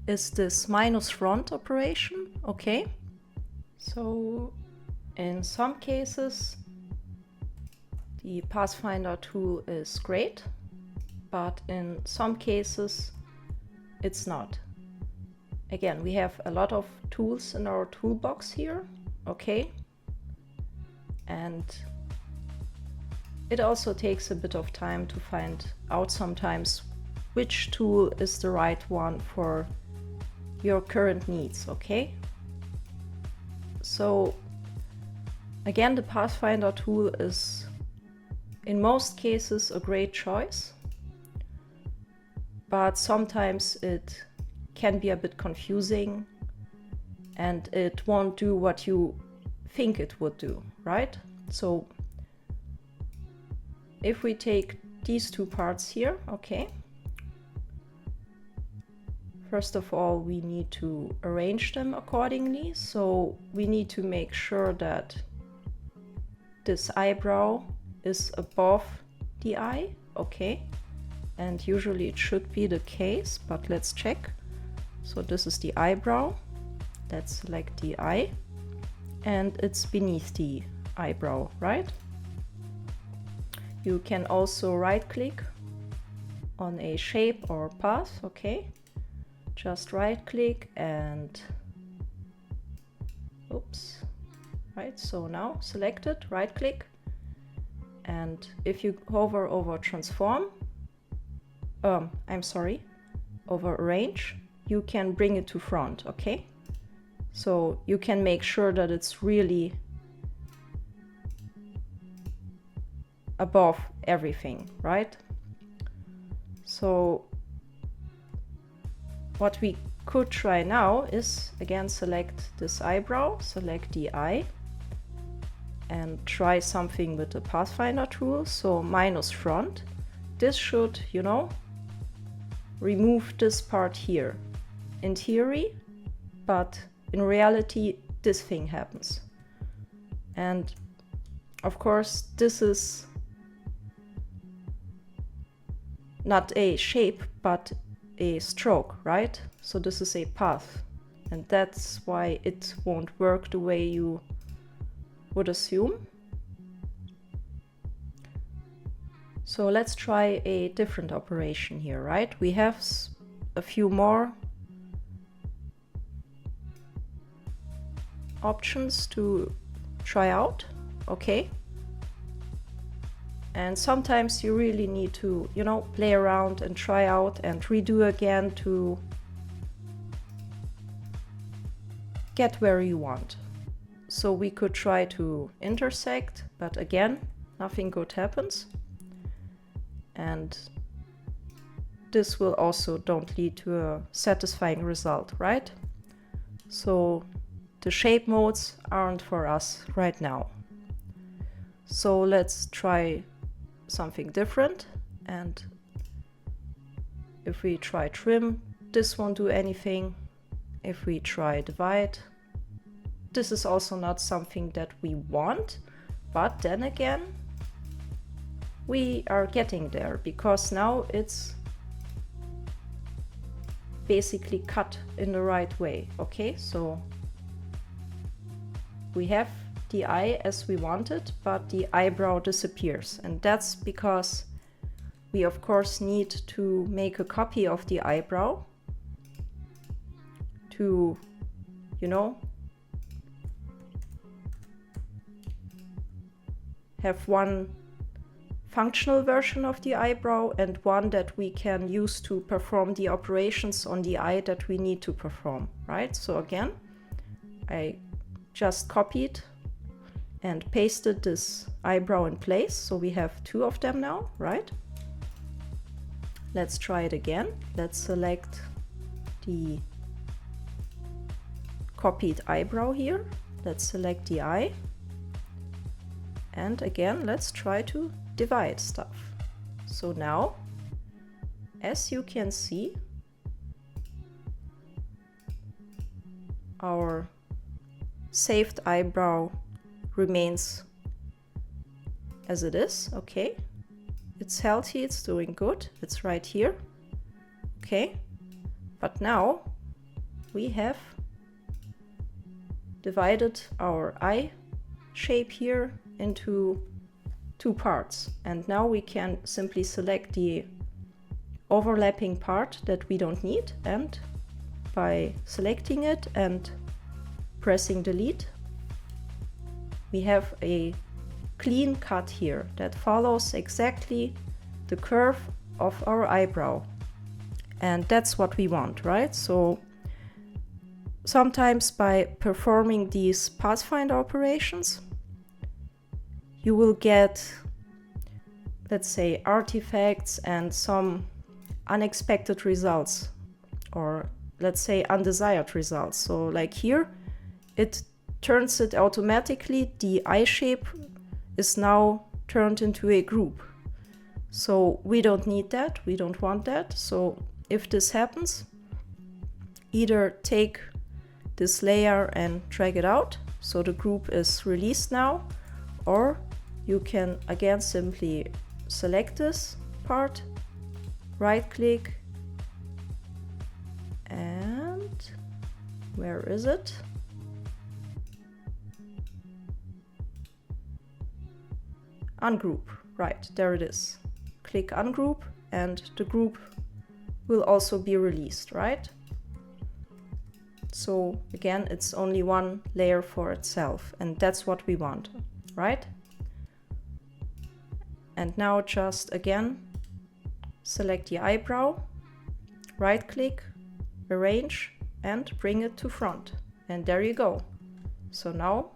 is this minus front operation, okay? So in some cases the Pathfinder tool is great, but in some cases it's not. Again, we have a lot of tools in our toolbox here, okay? And it also takes a bit of time to find out sometimes which tool is the right one for your current needs, okay? So again, the Pathfinder tool is in most cases a great choice, but sometimes it can be a bit confusing and it won't do what you think it would do, right? So if we take these two parts here, okay, first of all we need to arrange them accordingly. So we need to make sure that this eyebrow is above the eye, okay, and usually it should be the case, but let's check. So this is the eyebrow, let's select the eye, and it's beneath the eyebrow, right? You can also right click on a shape or path, okay, just right click and oops, right, so now select it, right click, and if you hover over transform, over arrange, you can bring it to front, okay? So you can make sure that it's really above everything, right? So what we could try now is again select this eyebrow, select the eye, and try something with the Pathfinder tool. So minus front, this should, you know, remove this part here in theory, but in reality this thing happens. And of course this is not a shape but a stroke, right? So this is a path, and that's why it won't work the way you would assume. So let's try a different operation here, right? We have a few more options to try out, okay? And sometimes you really need to, you know, play around and try out and redo again to get where you want. So we could try to intersect, but again, nothing good happens. And this will also don't lead to a satisfying result, right? So the shape modes aren't for us right now. So let's try something different, and if we try trim, this won't do anything. If we try divide, this is also not something that we want, but then again we are getting there because now it's basically cut in the right way, okay? So we have the eye as we wanted, but the eyebrow disappears, and that's because we of course need to make a copy of the eyebrow to, you know, have one functional version of the eyebrow and one that we can use to perform the operations on the eye that we need to perform, right? So again, I just copied and pasted this eyebrow in place, so we have two of them now, right? Let's try it again. Let's select the copied eyebrow here. Let's select the eye, and again let's try to divide stuff. So now, as you can see, our saved eyebrow remains as it is, okay? it's healthy, it's doing good, it's right here. Okay, but now we have divided our eye shape here into two parts, and now we can simply select the overlapping part that we don't need, and by selecting it and pressing delete, we have a clean cut here that follows exactly the curve of our eyebrow. And that's what we want, right? So sometimes by performing these pathfinder operations, you will get, let's say, artifacts and some unexpected results, or let's say undesired results. So like here, it turns it automatically. The eye shape is now turned into a group. So we don't need that, we don't want that. So if this happens, either take this layer and drag it out so the group is released now, or you can again simply select this part, right click, and where is it? Ungroup, right, there it is. Click ungroup and the group will also be released, right? So again, it's only one layer for itself, and that's what we want, right? And now just again, select the eyebrow, right click, arrange, and bring it to front. And there you go. So now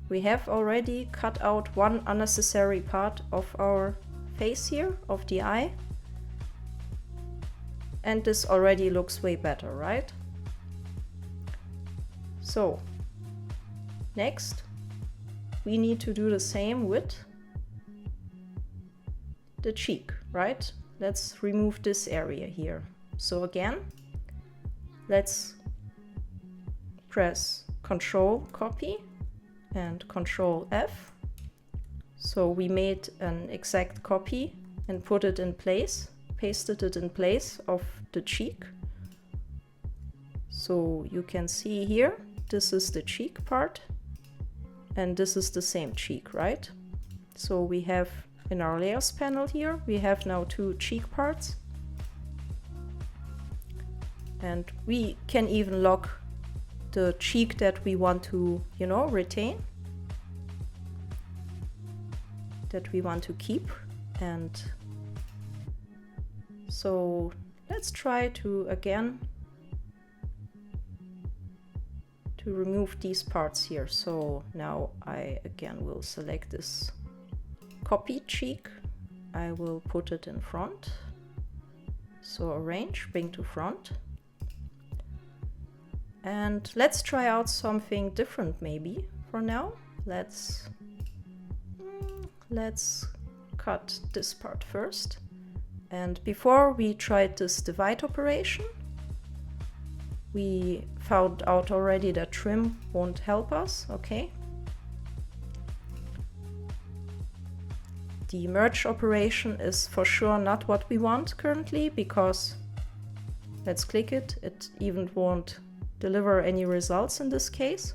we have already cut out one unnecessary part of our face here, of the eye. And this already looks way better, right? So next, we need to do the same with the cheek, right? Let's remove this area here. So again, let's press Control copy and Control F. So we made an exact copy and put it in place, pasted it in place of the cheek. So you can see here, this is the cheek part and this is the same cheek, right? So we have in our layers panel here, we have now two cheek parts. And we can even lock the cheek that we want to, you know, retain, that we want to keep. And so let's try to again to remove these parts here. So now I again will select this copy cheek. I will put it in front. So arrange, bring to front. And let's try out something different maybe for now. Let's cut this part first. And before we tried this divide operation, we found out already that trim won't help us, okay? The merge operation is for sure not what we want currently, because let's click it, it even won't deliver any results in this case.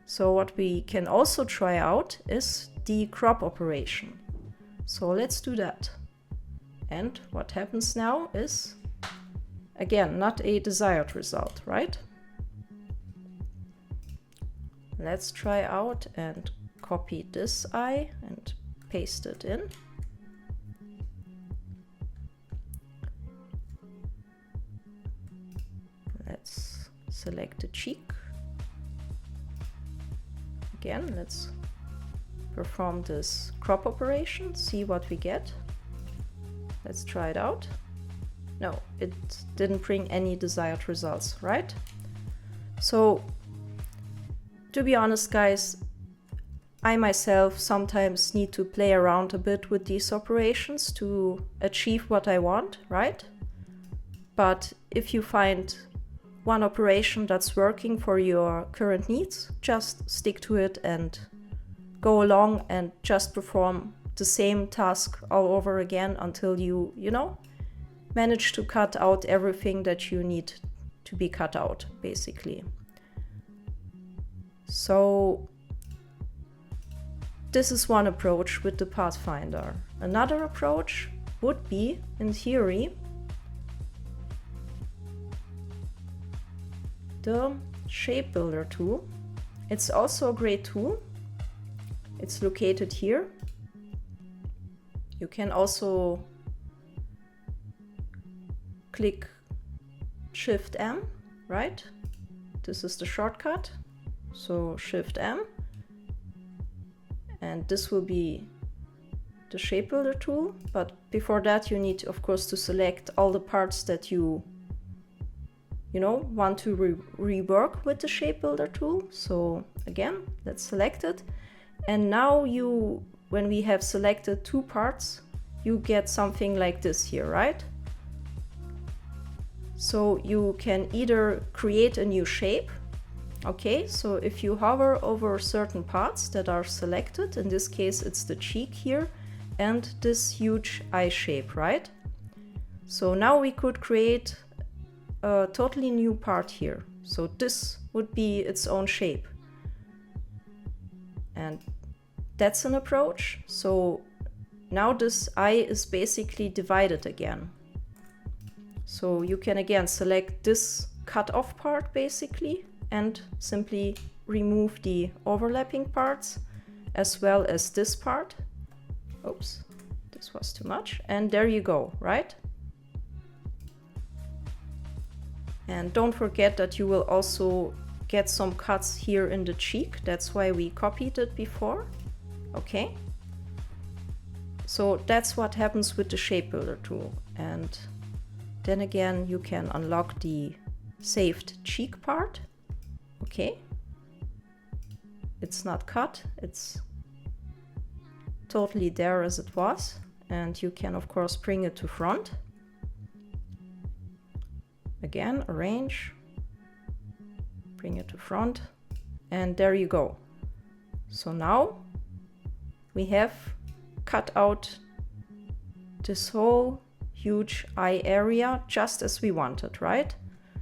So what we can also try out is the crop operation. So let's do that. And what happens now is, again, not a desired result, right? Let's try out and copy this eye and paste it in. Let's select the cheek. Again, let's perform this crop operation, see what we get. Let's try it out. No, it didn't bring any desired results, right? So, to be honest, guys, I myself sometimes need to play around a bit with these operations to achieve what I want, right? But if you find one operation that's working for your current needs, just stick to it and go along and just perform the same task all over again until you know, manage to cut out everything that you need to be cut out, basically. So this is one approach with the Pathfinder. Another approach would be, in theory, the Shape Builder tool. It's also a great tool. It's located here. You can also click Shift M, right? This is the shortcut. So Shift M. And this will be the Shape Builder tool. But before that, you need, of course, to select all the parts that you know, want to rework with the Shape Builder tool. So again, let's select it. And now when we have selected 2 parts, you get something like this here, right? So you can either create a new shape. Okay, so if you hover over certain parts that are selected, in this case it's the cheek here and this huge eye shape, right? So now we could create a totally new part here. So this would be its own shape. And that's an approach. So now this eye is basically divided again. So you can again select this cut off part basically and simply remove the overlapping parts as well as this part. Oops, this was too much. And there you go, right? And don't forget that you will also get some cuts here in the cheek. That's why we copied it before. Okay. So that's what happens with the Shape Builder tool. And then again, you can unlock the saved cheek part. Okay. It's not cut. It's totally there as it was. And you can, of course, bring it to front. Again, arrange, bring it to front, and there you go. So now we have cut out this whole huge eye area just as we wanted, right?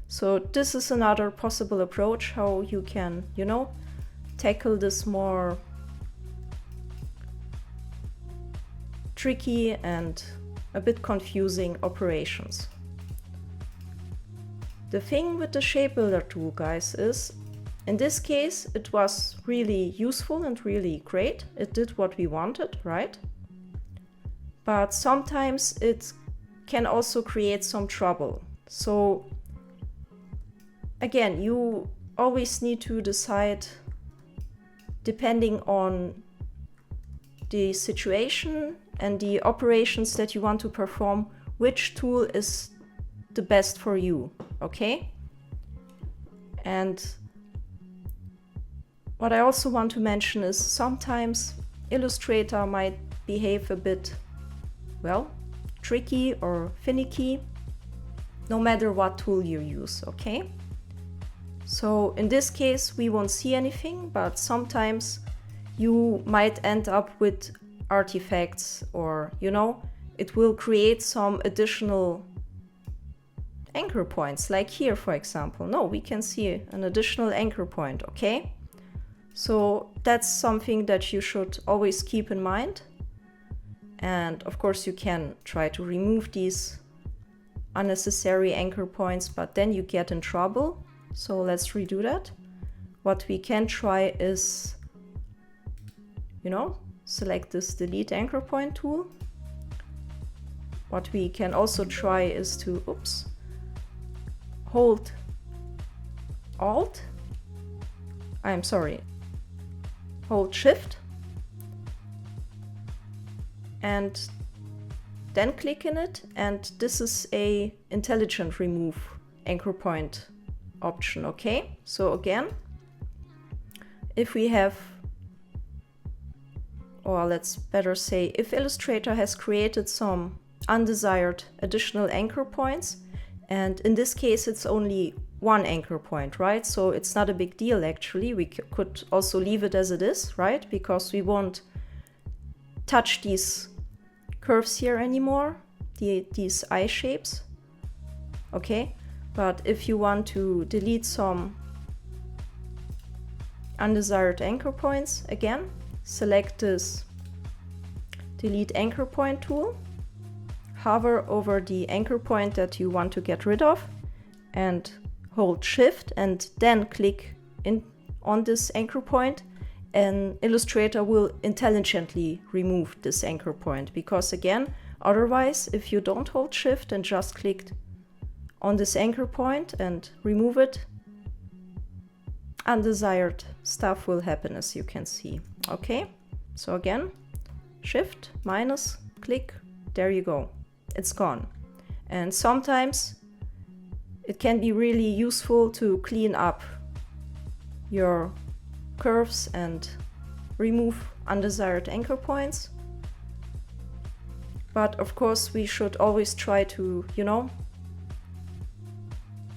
So this is another possible approach how you can, you know, tackle this more tricky and a bit confusing operations. The thing with the Shape Builder tool, guys, is in this case it was really useful and really great. It did what we wanted, right? But sometimes it can also create some trouble. So again, you always need to decide, depending on the situation and the operations that you want to perform, which tool is the best for you. Okay, and what I also want to mention is sometimes Illustrator might behave a bit, well, tricky or finicky, no matter what tool you use. Okay, so in this case we won't see anything, but sometimes you might end up with artifacts, or you know, it will create some additional anchor points, like here, for example. No, we can see an additional anchor point. Okay, so that's something that you should always keep in mind. And of course you can try to remove these unnecessary anchor points, but then you get in trouble. So let's redo that. What we can try is, you know, select this delete anchor point tool. What we can also try is to, oops, hold Alt, hold Shift, and then click in it, and this is a intelligent remove anchor point option. Okay, so again, if we have, or let's better say, if Illustrator has created some undesired additional anchor points, and in this case it's only one anchor point, right? So it's not a big deal actually. We could also leave it as it is, right? Because we won't touch these curves here anymore, these eye shapes. Okay, but if you want to delete some undesired anchor points, again, select this delete anchor point tool, hover over the anchor point that you want to get rid of, and hold Shift and then click on this anchor point, and Illustrator will intelligently remove this anchor point, because again, otherwise, if you don't hold Shift and just click on this anchor point and remove it, undesired stuff will happen, as you can see. Okay, so again, Shift, minus, click, there you go, it's gone. And sometimes it can be really useful to clean up your curves and remove undesired anchor points. But of course, we should always try to, you know,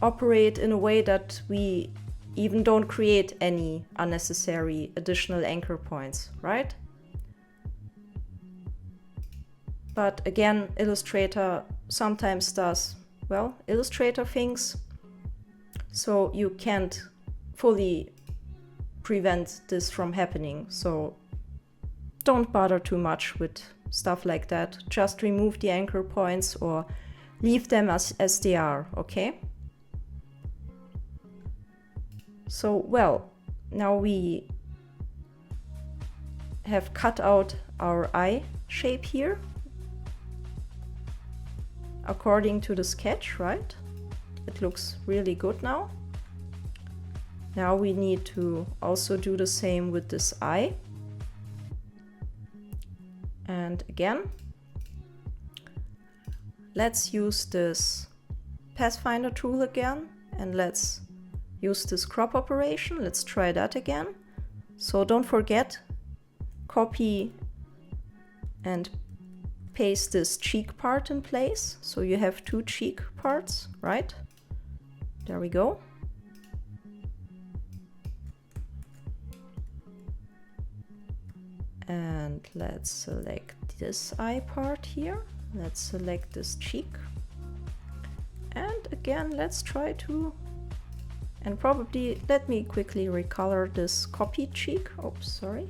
operate in a way that we even don't create any unnecessary additional anchor points, right? But again, Illustrator sometimes does, well, Illustrator things, so you can't fully prevent this from happening. So don't bother too much with stuff like that. Just remove the anchor points or leave them as they are, okay? So, well, now we have cut out our eye shape here according to the sketch, right? It looks really good now. Now we need to also do the same with this eye. And again, let's use this pathfinder tool again, and let's use this crop operation. Let's try that again. So don't forget, copy and paste this cheek part in place. So you have two cheek parts, right? There we go. And let's select this eye part here. Let's select this cheek. And again, let's try to, and probably let me quickly recolor this copied cheek. Oops, sorry.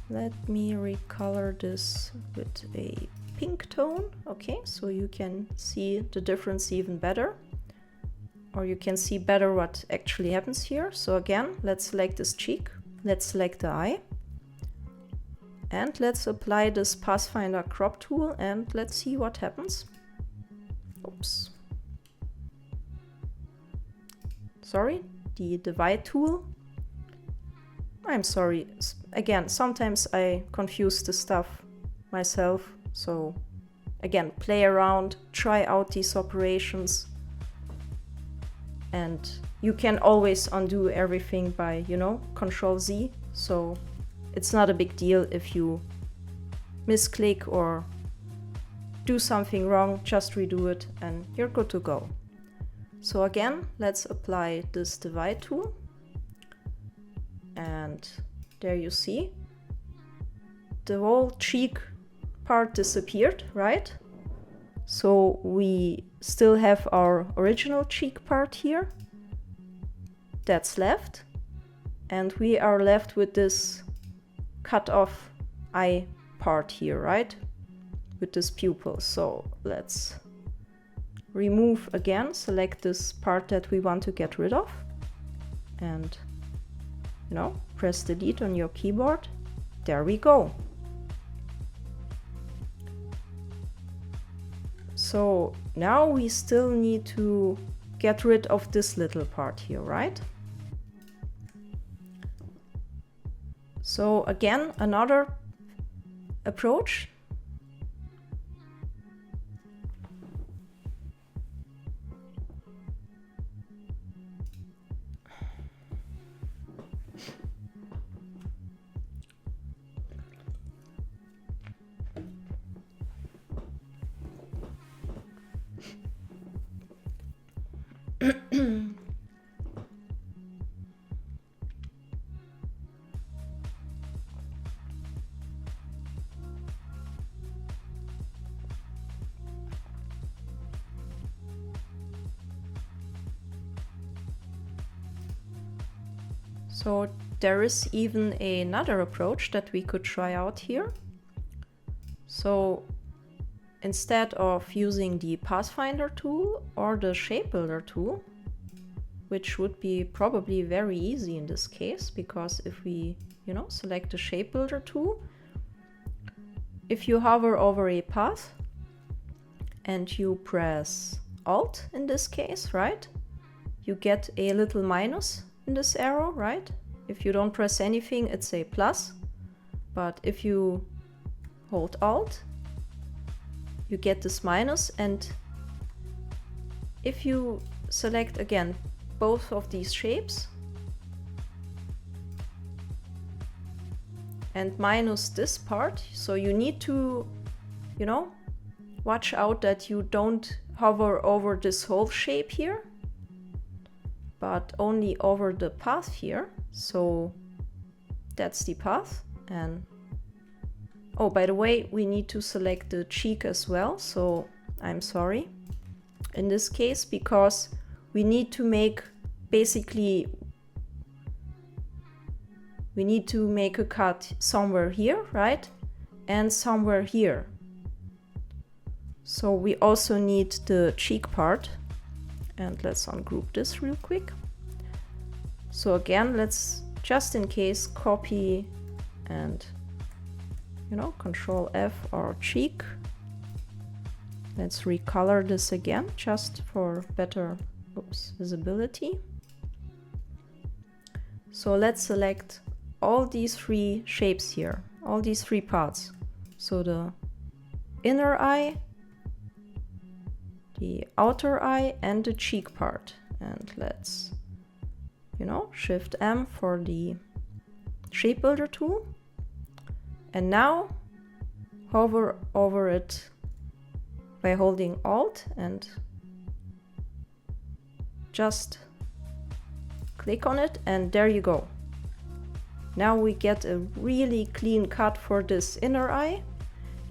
Let me recolor this with a pink tone. Okay, so you can see the difference even better, or you can see better what actually happens here. So again, let's select this cheek. Let's select the eye. And let's apply this Pathfinder crop tool and let's see what happens. Oops. Sorry, the divide tool. I'm sorry. Again, sometimes I confuse the stuff myself. So again, play around, try out these operations. And you can always undo everything by, you know, Control Z. So it's not a big deal if you misclick or do something wrong, just redo it and you're good to go. So again, let's apply this divide tool. And there you see, the whole cheek part disappeared, right? So we still have our original cheek part here. That's left. And we are left with this cut off eye part here, right? With this pupil. So let's remove again, select this part that we want to get rid of, and you know, press delete on your keyboard. There we go. So now we still need to get rid of this little part here, right? So again, another approach. So there is even another approach that we could try out here. So instead of using the pathfinder tool or the shape builder tool, which would be probably very easy in this case, because if we, select the shape builder tool, if you hover over a path and you press Alt in this case, right, you get a little minus in this arrow, right? If you don't press anything, it's a plus, but if you hold Alt, you get this minus, and if you select again both of these shapes and minus this part, so you need to, watch out that you don't hover over this whole shape here, but only over the path here. So that's the path. And oh, by the way, we need to select the cheek as well, so I'm sorry in this case, because we need to make we need to make a cut somewhere here, right? And somewhere here. So we also need the cheek part. And let's ungroup this real quick. So again, let's just in case copy and Control F our cheek. Let's recolor this again just for better visibility. So let's select all these three shapes here, all these three parts. So the inner eye, the outer eye, and the cheek part. And let's, Shift M for the shape builder tool. And now hover over it by holding Alt and just click on it, and there you go. Now we get a really clean cut for this inner eye.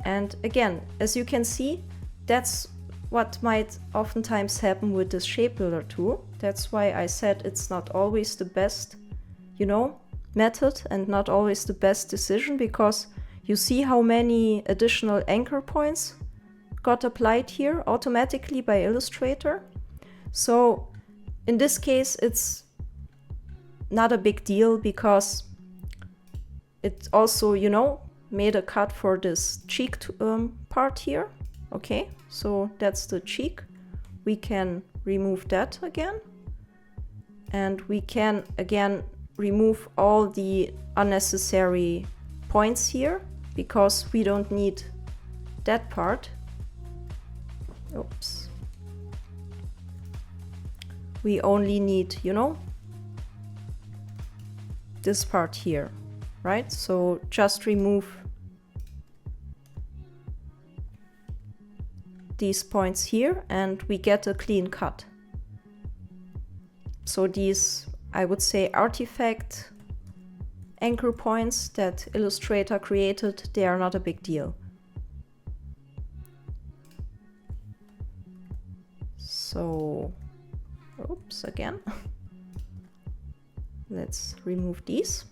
And again, as you can see, that's what might oftentimes happen with this shape builder tool. That's why I said it's not always the best, method, and not always the best decision, because you see how many additional anchor points got applied here automatically by Illustrator. So in this case, it's not a big deal, because it also, made a cut for this cheek part here. Okay, so that's the cheek. We can remove that again. And we can again remove all the unnecessary points here, because we don't need that part. Oops. We only need, this part here, right? So just remove these points here and we get a clean cut. So these, I would say, artifact anchor points that Illustrator created, they are not a big deal. So, oops, again. Let's remove these.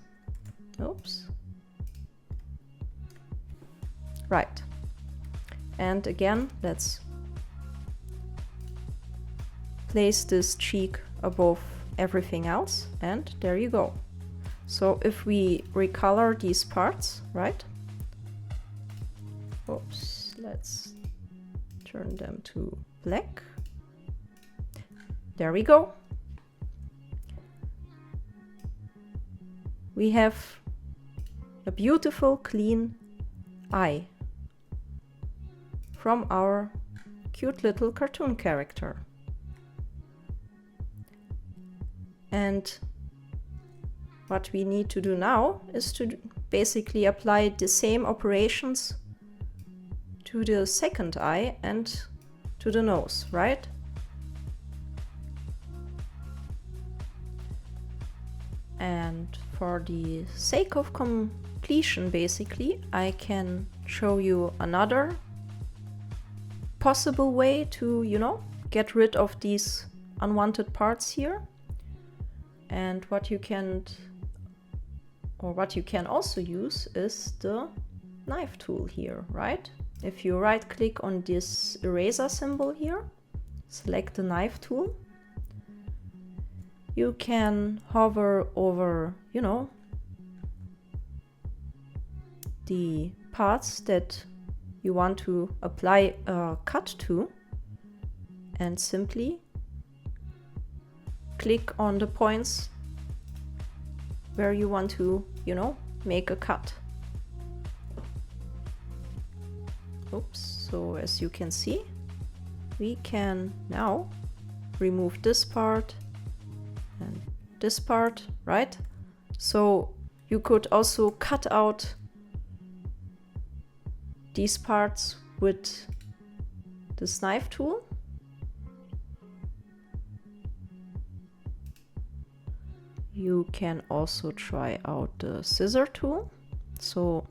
Oops. Right. And again, let's place this cheek above everything else, and there you go. So if we recolor these parts, right? Oops, let's turn them to black. There we go. We have a beautiful, clean eye from our cute little cartoon character. And what we need to do now is to basically apply the same operations to the second eye and to the nose, right? And for the sake of completion, basically, I can show you another possible way to, get rid of these unwanted parts here. And what you can or what you can also use is the knife tool here, right? If you right click on this eraser symbol here, select the knife tool, you can hover over, you know, the parts that you want to apply a cut to, and simply click on the points where you want to, you know, make a cut. Oops, so as you can see, we can now remove this part and this part, right? So you could also cut out these parts with this knife tool. You can also try out the scissor tool. So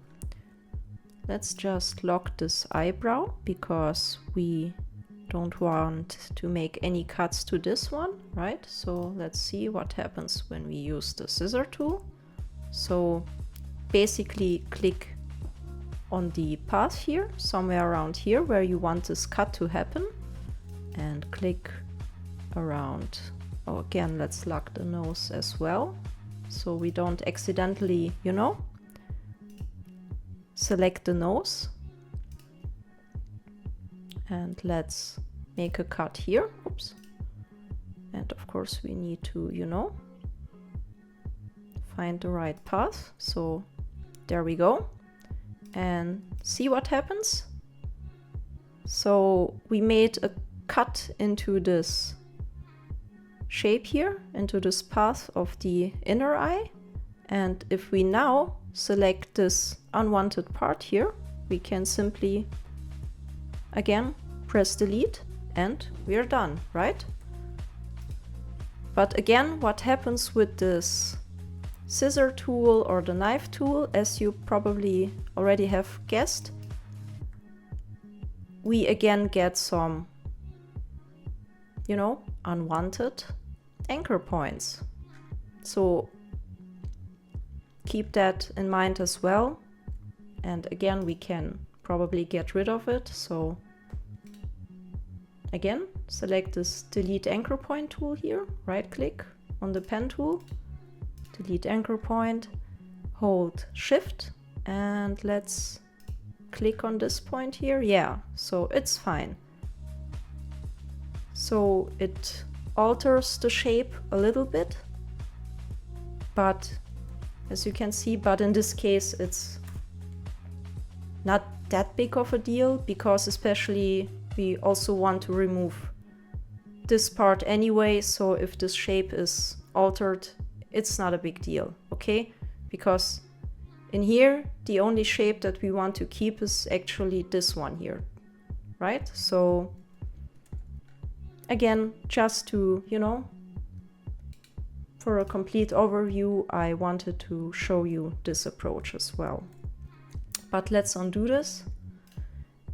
let's just lock this eyebrow because we don't want to make any cuts to this one, right? So let's see what happens when we use the scissor tool. So basically click on the path here, somewhere around here where you want this cut to happen, and click around. Oh, again, let's lock the nose as well, so we don't accidentally, you know, select the nose. And let's make a cut here. Oops. And of course we need to, you know, find the right path. So there we go. And see what happens. So we made a cut into this shape here, into this path of the inner eye. And if we now select this unwanted part here, we can simply again press delete and we are done, right? But again, what happens with this scissor tool or the knife tool, as you probably already have guessed, we again get some, you know, unwanted anchor points. So keep that in mind as well. And again, we can probably get rid of it. So again, select this delete anchor point tool here, right click on the pen tool, delete anchor point, hold shift, and let's click on this point here. Yeah, so it's fine. So it alters the shape a little bit, but as you can see, but in this case it's not that big of a deal, because especially we also want to remove this part anyway, so if this shape is altered, it's not a big deal, okay? Because in here, the only shape that we want to keep is actually this one here, right? So again, just to, you know, for a complete overview, I wanted to show you this approach as well. But let's undo this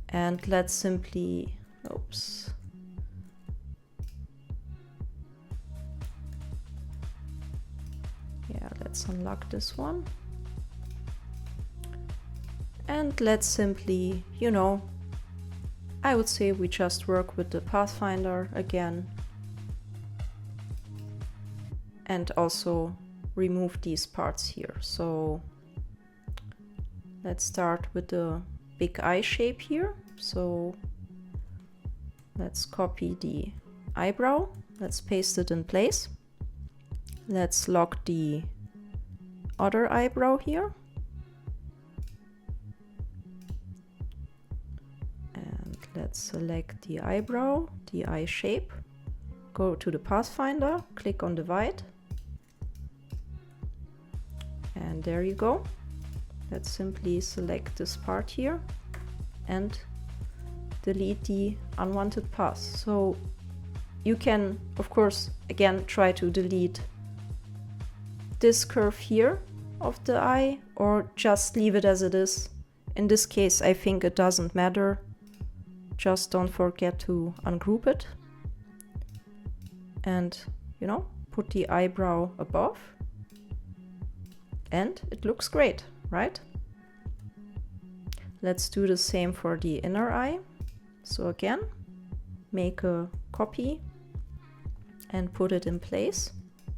and let's simply, oops. Yeah, let's unlock this one. And let's simply, you know, I would say we just work with the pathfinder again. And also remove these parts here. So let's start with the big eye shape here. So let's copy the eyebrow. Let's paste it in place. Let's lock the other eyebrow here. And let's select the eyebrow, the eye shape. Go to the pathfinder, click on divide. And there you go. Let's simply select this part here and delete the unwanted path. So you can, of course, again try to delete this curve here of the eye, or just leave it as it is. In this case, I think it doesn't matter. Just don't forget to ungroup it. And, you know, put the eyebrow above. And it looks great, right? Let's do the same for the inner eye. So again, make a copy and put it in place.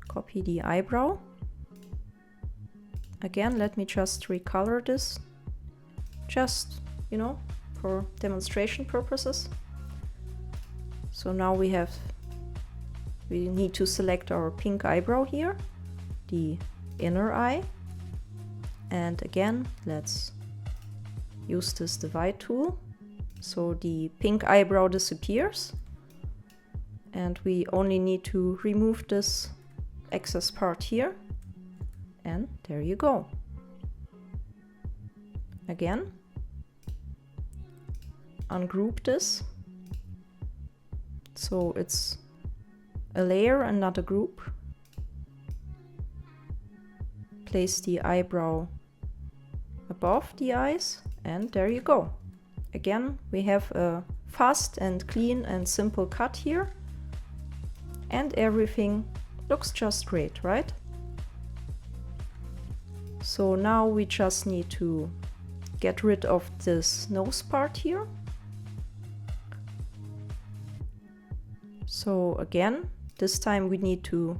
Copy the eyebrow. Again, let me just recolor this, just, you know, for demonstration purposes. So now we need to select our pink eyebrow here, the inner eye. And again, let's use this divide tool. So the pink eyebrow disappears. And we only need to remove this excess part here. And there you go. Again, ungroup this. So it's a layer and not a group. Place the eyebrow above the eyes, and there you go. Again, we have a fast and clean and simple cut here. And everything looks just great, right? So now we just need to get rid of this nose part here. So again, this time we need to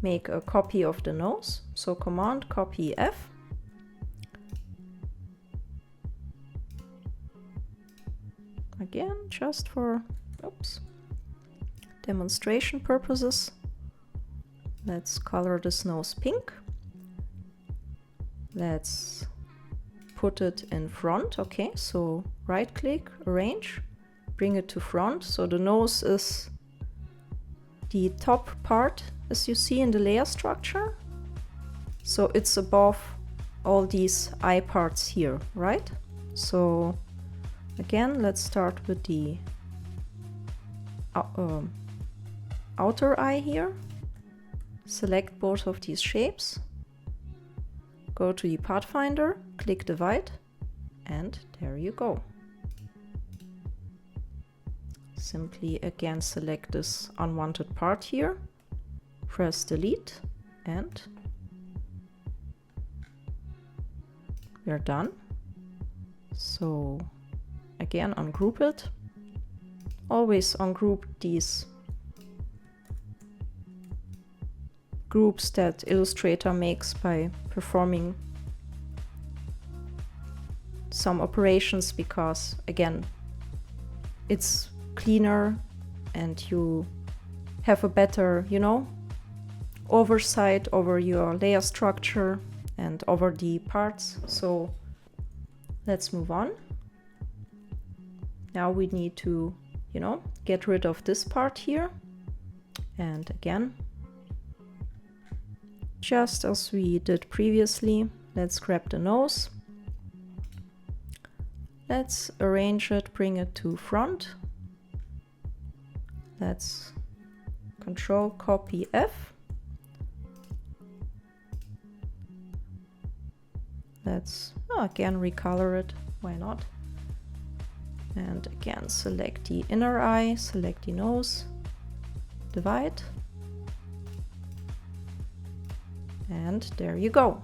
make a copy of the nose. So Command copy F. Again, just for demonstration purposes. Let's color this nose pink. Let's put it in front. Okay, so right click, arrange, bring it to front. So the nose is the top part, as you see in the layer structure. So it's above all these eye parts here, right? So again, let's start with the outer eye here. Select both of these shapes. Go to the pathfinder, click divide, and there you go. Simply again select this unwanted part here, press delete, and we're done. So again, ungroup it. Always ungroup these groups that Illustrator makes by performing some operations, because again, it's cleaner and you have a better, you know, oversight over your layer structure and over the parts. So let's move on. Now we need to, you know, get rid of this part here. And again, just as we did previously, let's grab the nose. Let's arrange it, bring it to front. Let's Control copy F. Let's again recolor it, why not? And again select the inner eye, select the nose, divide. And there you go.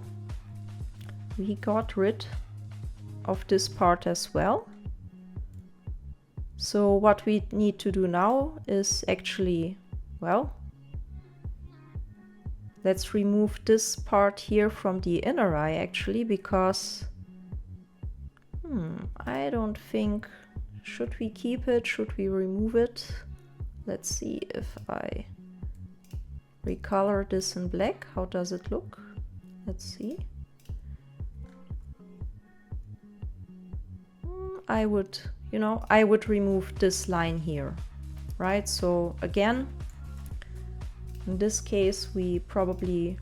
We got rid of this part as well. So what we need to do now is actually, well, let's remove this part here from the inner eye actually, because I don't think, should we keep it, should we remove it? Let's see if I recolor this in black, how does it look? Let's see. I would, you know, I would remove this line here, right? So again, in this case, we probably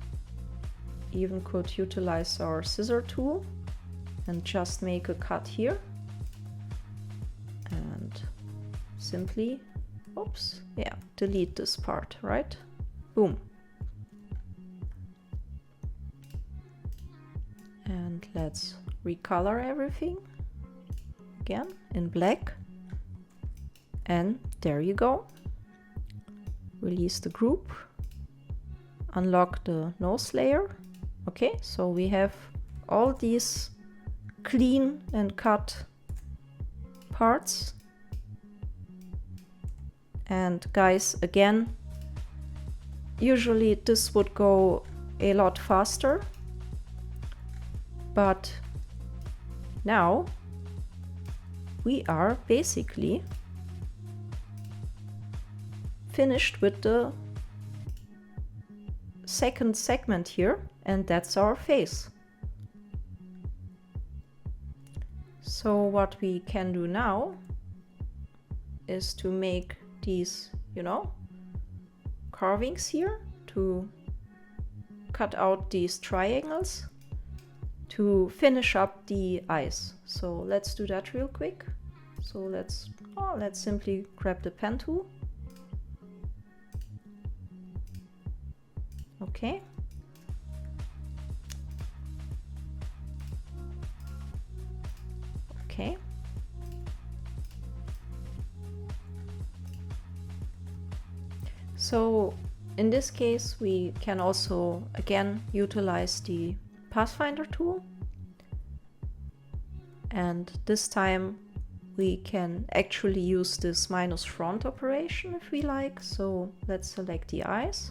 even could utilize our scissor tool and just make a cut here and simply, oops, yeah, delete this part, right? Boom. And let's recolor everything again in black. And there you go. Release the group. Unlock the nose layer. Okay, so we have all these clean and cut parts. And guys, again, usually this would go a lot faster, but now we are basically finished with the second segment here, and that's our face. So what we can do now is to make these, you know, carvings here, to cut out these triangles to finish up the eyes. So let's do that real quick. So let's simply grab the pen tool. Okay. Okay. So in this case, we can also again utilize the pathfinder tool. And this time we can actually use this minus front operation if we like. So let's select the eyes.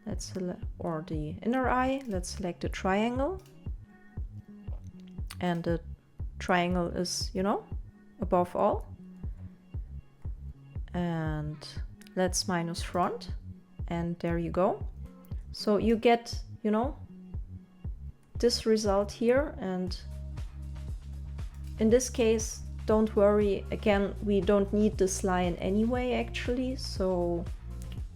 Let's select, or the inner eye. Let's select the triangle. And the triangle is, you know, above all. And let's minus front. And there you go. So you get, you know, this result here. And in this case, don't worry, again, we don't need this line anyway actually, so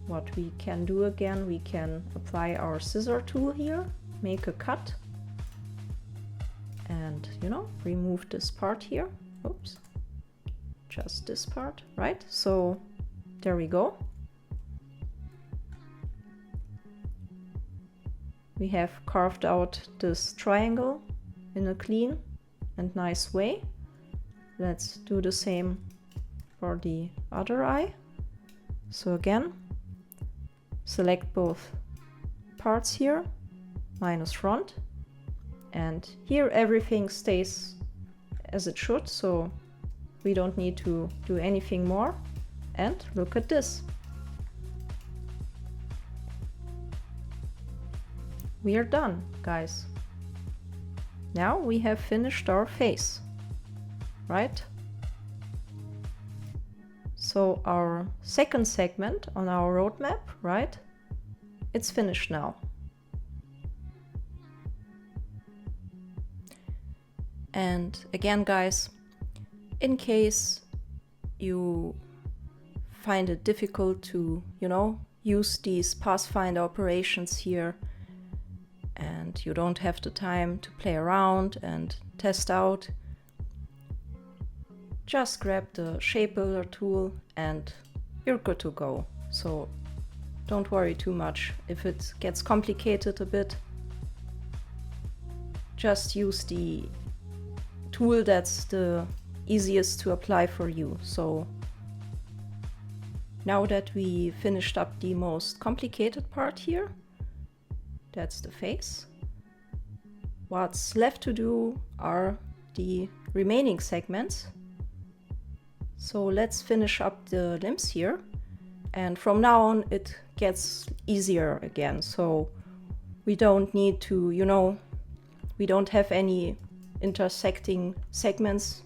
what we can do again, we can apply our scissor tool here, make a cut, and, you know, remove this part here. Oops, just this part, right? So there we go. We have carved out this triangle in a clean and nice way. Let's do the same for the other eye. So again, select both parts here, minus front, and here everything stays as it should, so we don't need to do anything more. And look at this. We are done, guys. Now we have finished our face, right? So our second segment on our roadmap, right? It's finished now. And again, guys, in case you find it difficult to, you know, use these pathfinder operations here, and you don't have the time to play around and test out, just grab the shape builder tool and you're good to go. So don't worry too much if it gets complicated a bit. Just use the tool that's the easiest to apply for you. So now that we finished up the most complicated part here, that's the face. What's left to do are the remaining segments. So let's finish up the limbs here. And from now on it gets easier again. So we don't need to, you know, we don't have any intersecting segments.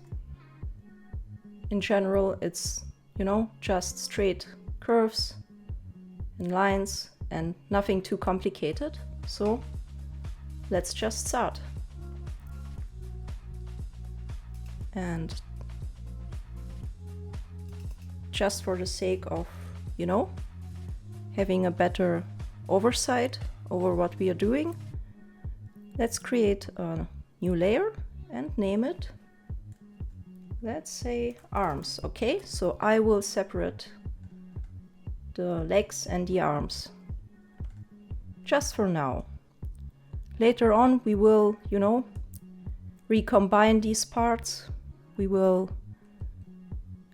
In general, it's, you know, just straight curves and lines and nothing too complicated. So let's just start. And just for the sake of, you know, having a better oversight over what we are doing, let's create a new layer and name it, let's say, arms. Okay, so I will separate the legs and the arms just for now. Later on we will, you know, recombine these parts. We will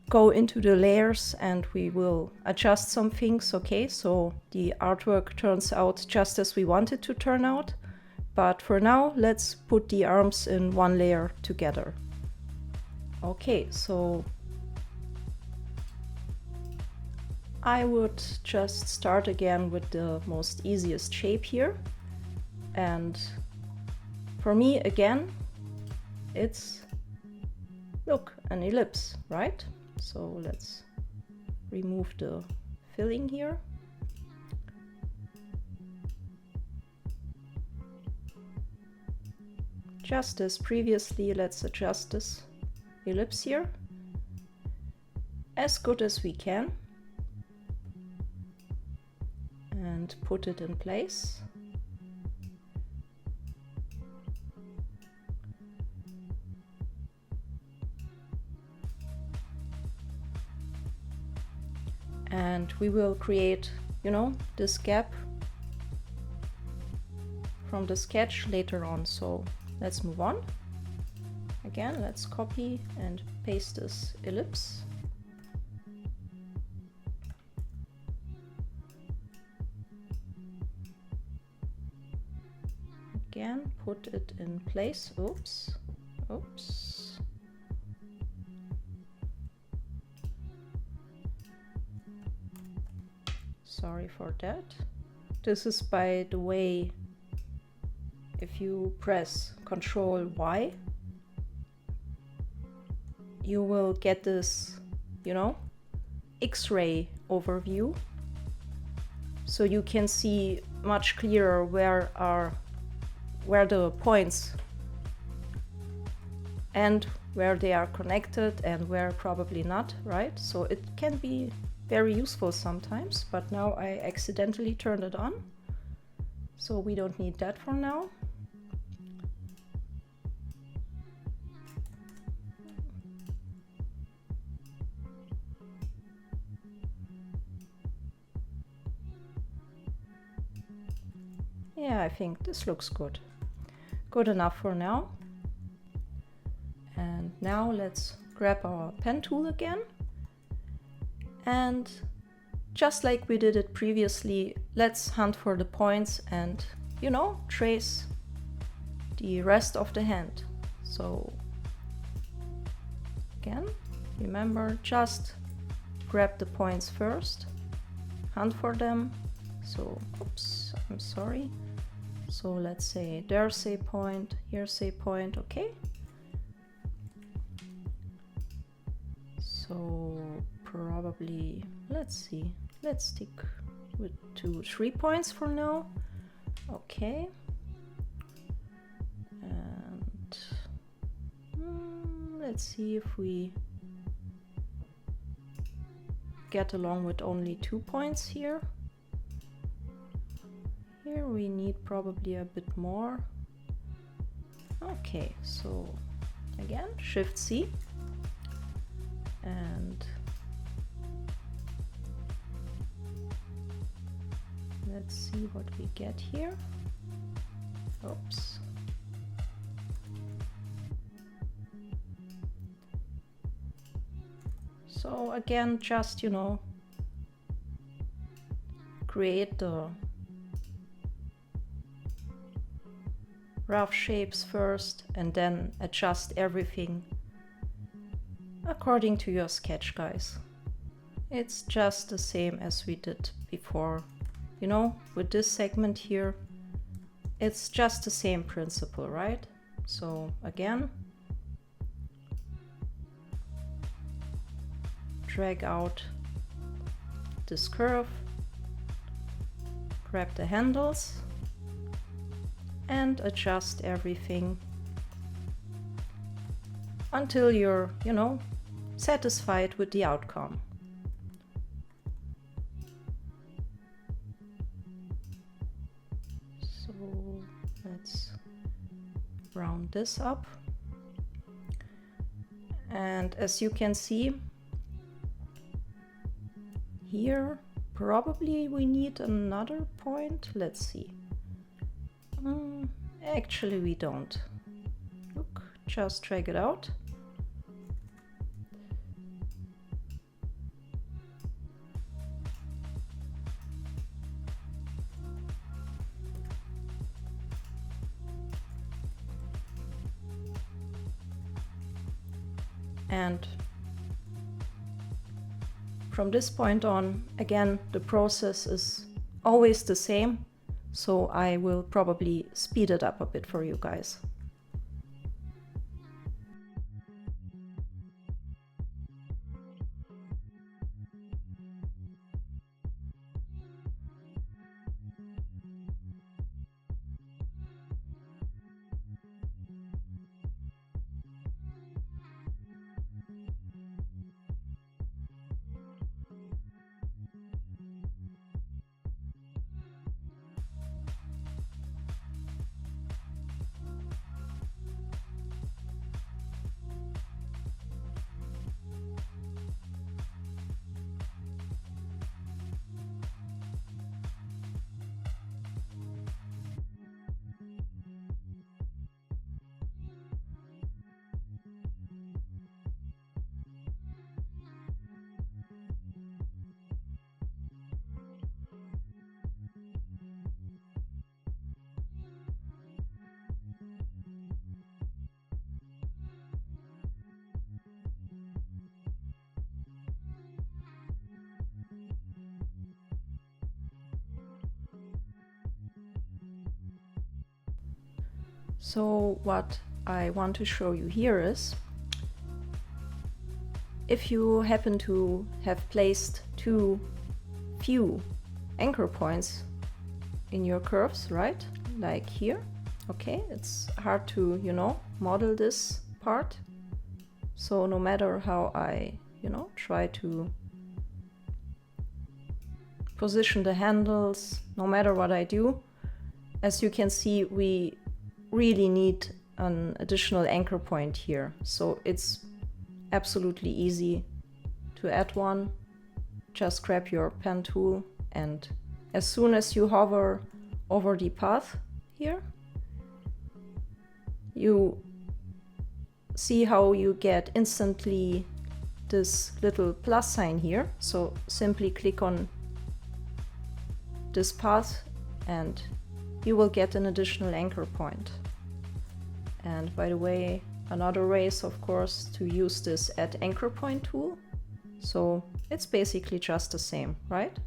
go into the layers and we will adjust some things, okay, so the artwork turns out just as we want it to turn out. but for now let's put the arms in one layer together. Okay, so I would just start again with the most easiest shape here, and for me again it's, look, an ellipse, right? So let's remove the filling here. Just as previously, let's adjust this ellipse here as good as we can and put it in place. And we will create, you know, this gap from the sketch later on. So let's move on. Again, let's copy and paste this ellipse. Again, put it in place. Oops, oops. Sorry for that. This is, by the way, if you press Ctrl Y, you will get this, you know, X-ray overview. So you can see much clearer where the points and where they are connected and where probably not, right? So it can be very useful sometimes, but now I accidentally turned it on, so we don't need that for now. Yeah, I think this looks good. Good enough for now. And now let's grab our pen tool again. And just like we did it previously, let's hunt for the points and, you know, trace the rest of the hand. So again, remember, just grab the points first, hunt for them. So, oops, I'm sorry. So let's say there's a point, here's a point, okay? So probably, let's see, let's stick with 2, 3 points for now. Okay. And let's see if we get along with only 2 points here. Here we need probably a bit more. Okay, so again, Shift C, and let's see what we get here. Oops. So again, just, you know, create the rough shapes first and then adjust everything according to your sketch, guys. It's just the same as we did before, you know, with this segment here. It's just the same principle, right? So again, drag out this curve, grab the handles and adjust everything until you're, you know, satisfied with the outcome. So let's round this up. And as you can see, here probably we need another point. Let's see. Actually we don't. Look, just drag it out. And from this point on, again, the process is always the same, so I will probably speed it up a bit for you guys. So what I want to show you here is, if you happen to have placed too few anchor points in your curves, right? Like here. Okay, it's hard to, model this part. So no matter how I, try to position the handles, no matter what I do, as you can see, we really need an additional anchor point here. So it's absolutely easy to add one. Just grab your pen tool, and as soon as you hover over the path here, you see how you get instantly this little plus sign here. So simply click on this path and you will get an additional anchor point. And by the way, another way is of course to use this add anchor point tool. So it's basically just the same, right?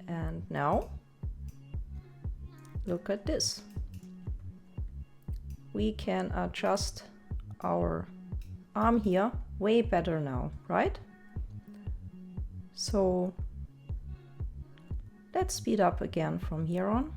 And now look at this. We can adjust our arm here way better now, right? So let's speed up again from here on.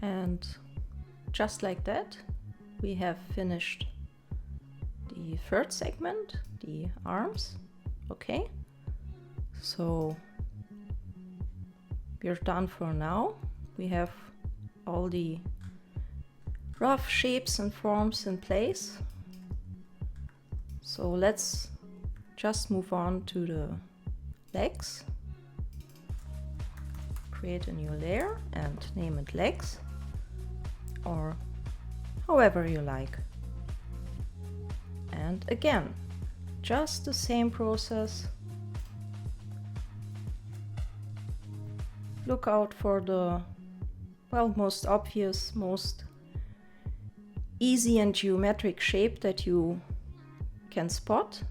And just like that, we have finished the third segment, the arms. Okay, so we're done for now. We have all the rough shapes and forms in place. So let's just move on to the legs. Create a new layer and name it legs, or however you like. And again, just the same process. Look out for the, well, most obvious, most easy and geometric shape that you can spot.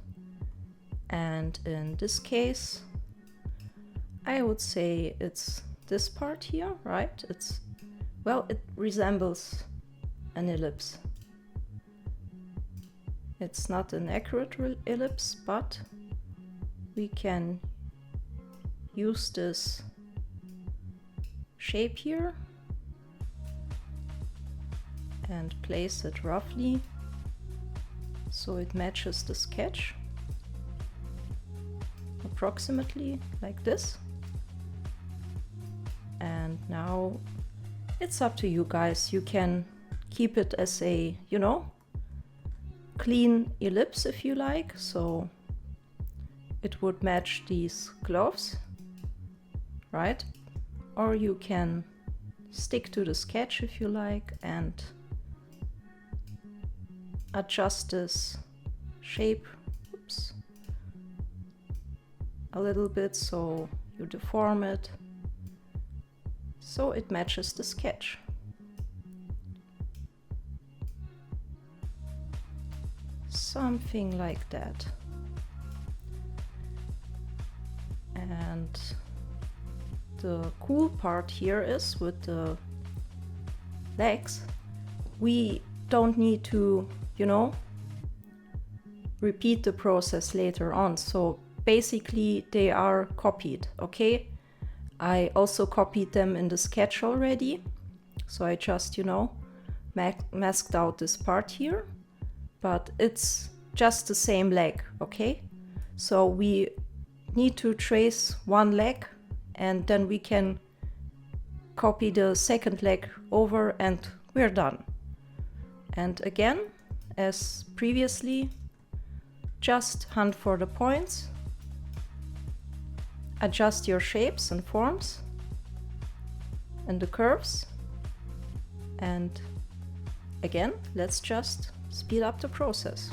And in this case, I would say it's this part here, right? It's, well, it resembles an ellipse. It's not an accurate ellipse, but we can use this shape here and place it roughly so it matches the sketch, approximately like this. And now it's up to you guys. You can keep it as a, you know, clean ellipse if you like, so it would match these gloves, right? Or you can stick to the sketch if you like and adjust this shape, oops, a little bit, so you deform it so it matches the sketch. Something like that. And the cool part here is with the legs, we don't need to, you know, repeat the process later on. So basically they are copied, okay? I also copied them in the sketch already. So I just, you know, masked out this part here, but it's just the same leg, okay? So we need to trace one leg and then we can copy the second leg over and we're done. And again, as previously, just hunt for the points, adjust your shapes and forms and the curves, and again, let's just speed up the process.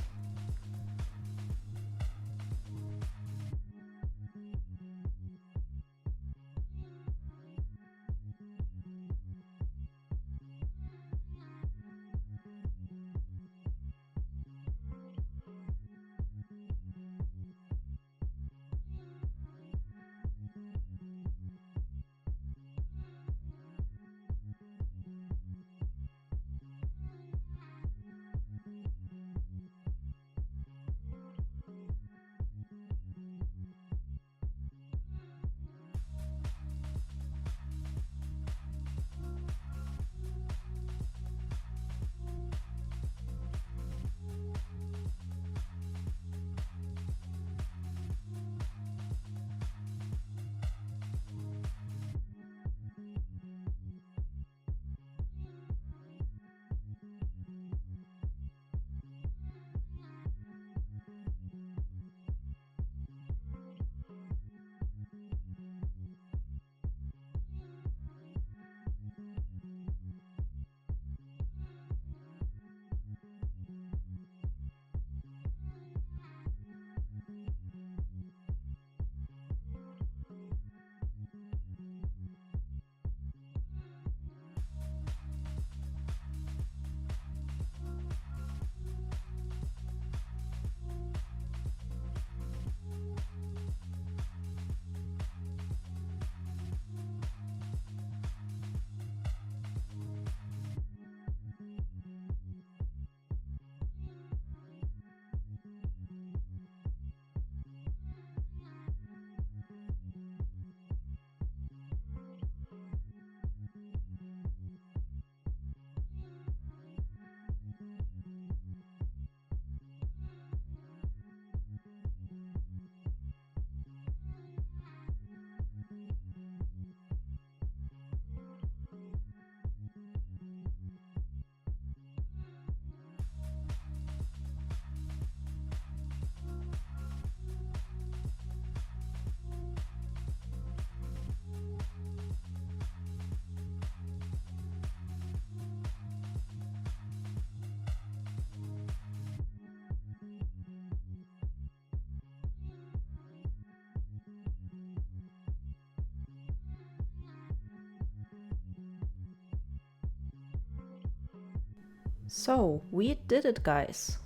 So we did it, guys.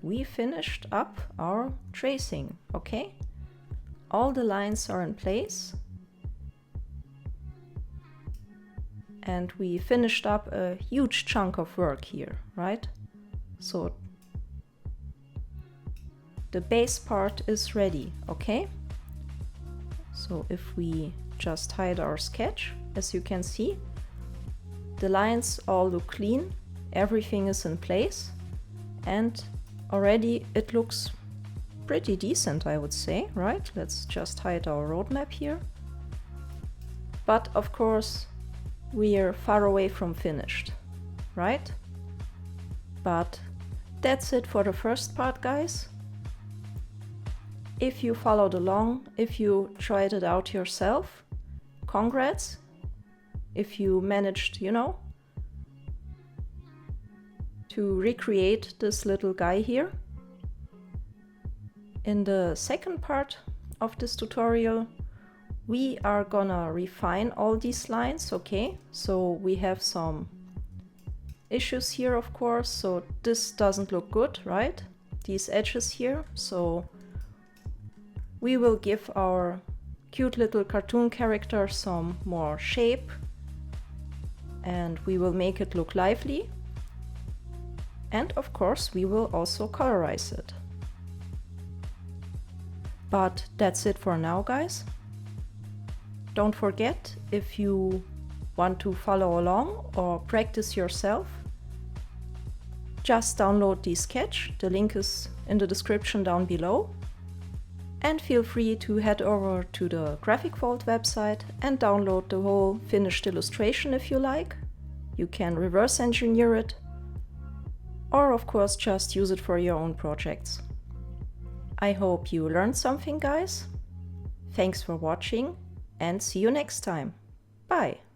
We finished up our tracing, okay? All the lines are in place. And we finished up a huge chunk of work here, right? So the base part is ready, okay? So if we just hide our sketch, as you can see, the lines all look clean, everything is in place, and already it looks pretty decent, I would say, right? Let's just hide our roadmap here. But of course, we are far away from finished, right? But that's it for the first part, guys. If you followed along, if you tried it out yourself, congrats. If you managed, you know, to recreate this little guy here. In the second part of this tutorial, we are gonna refine all these lines, okay? So we have some issues here, of course, so this doesn't look good, right? These edges here, so we will give our cute little cartoon character some more shape and we will make it look lively. And of course, we will also colorize it. But that's it for now, guys. Don't forget, if you want to follow along or practice yourself, just download the sketch. The link is in the description down below. And feel free to head over to the Graphic Vault website and download the whole finished illustration if you like. You can reverse engineer it, or of course just use it for your own projects. I hope you learned something, guys. Thanks for watching and see you next time. Bye!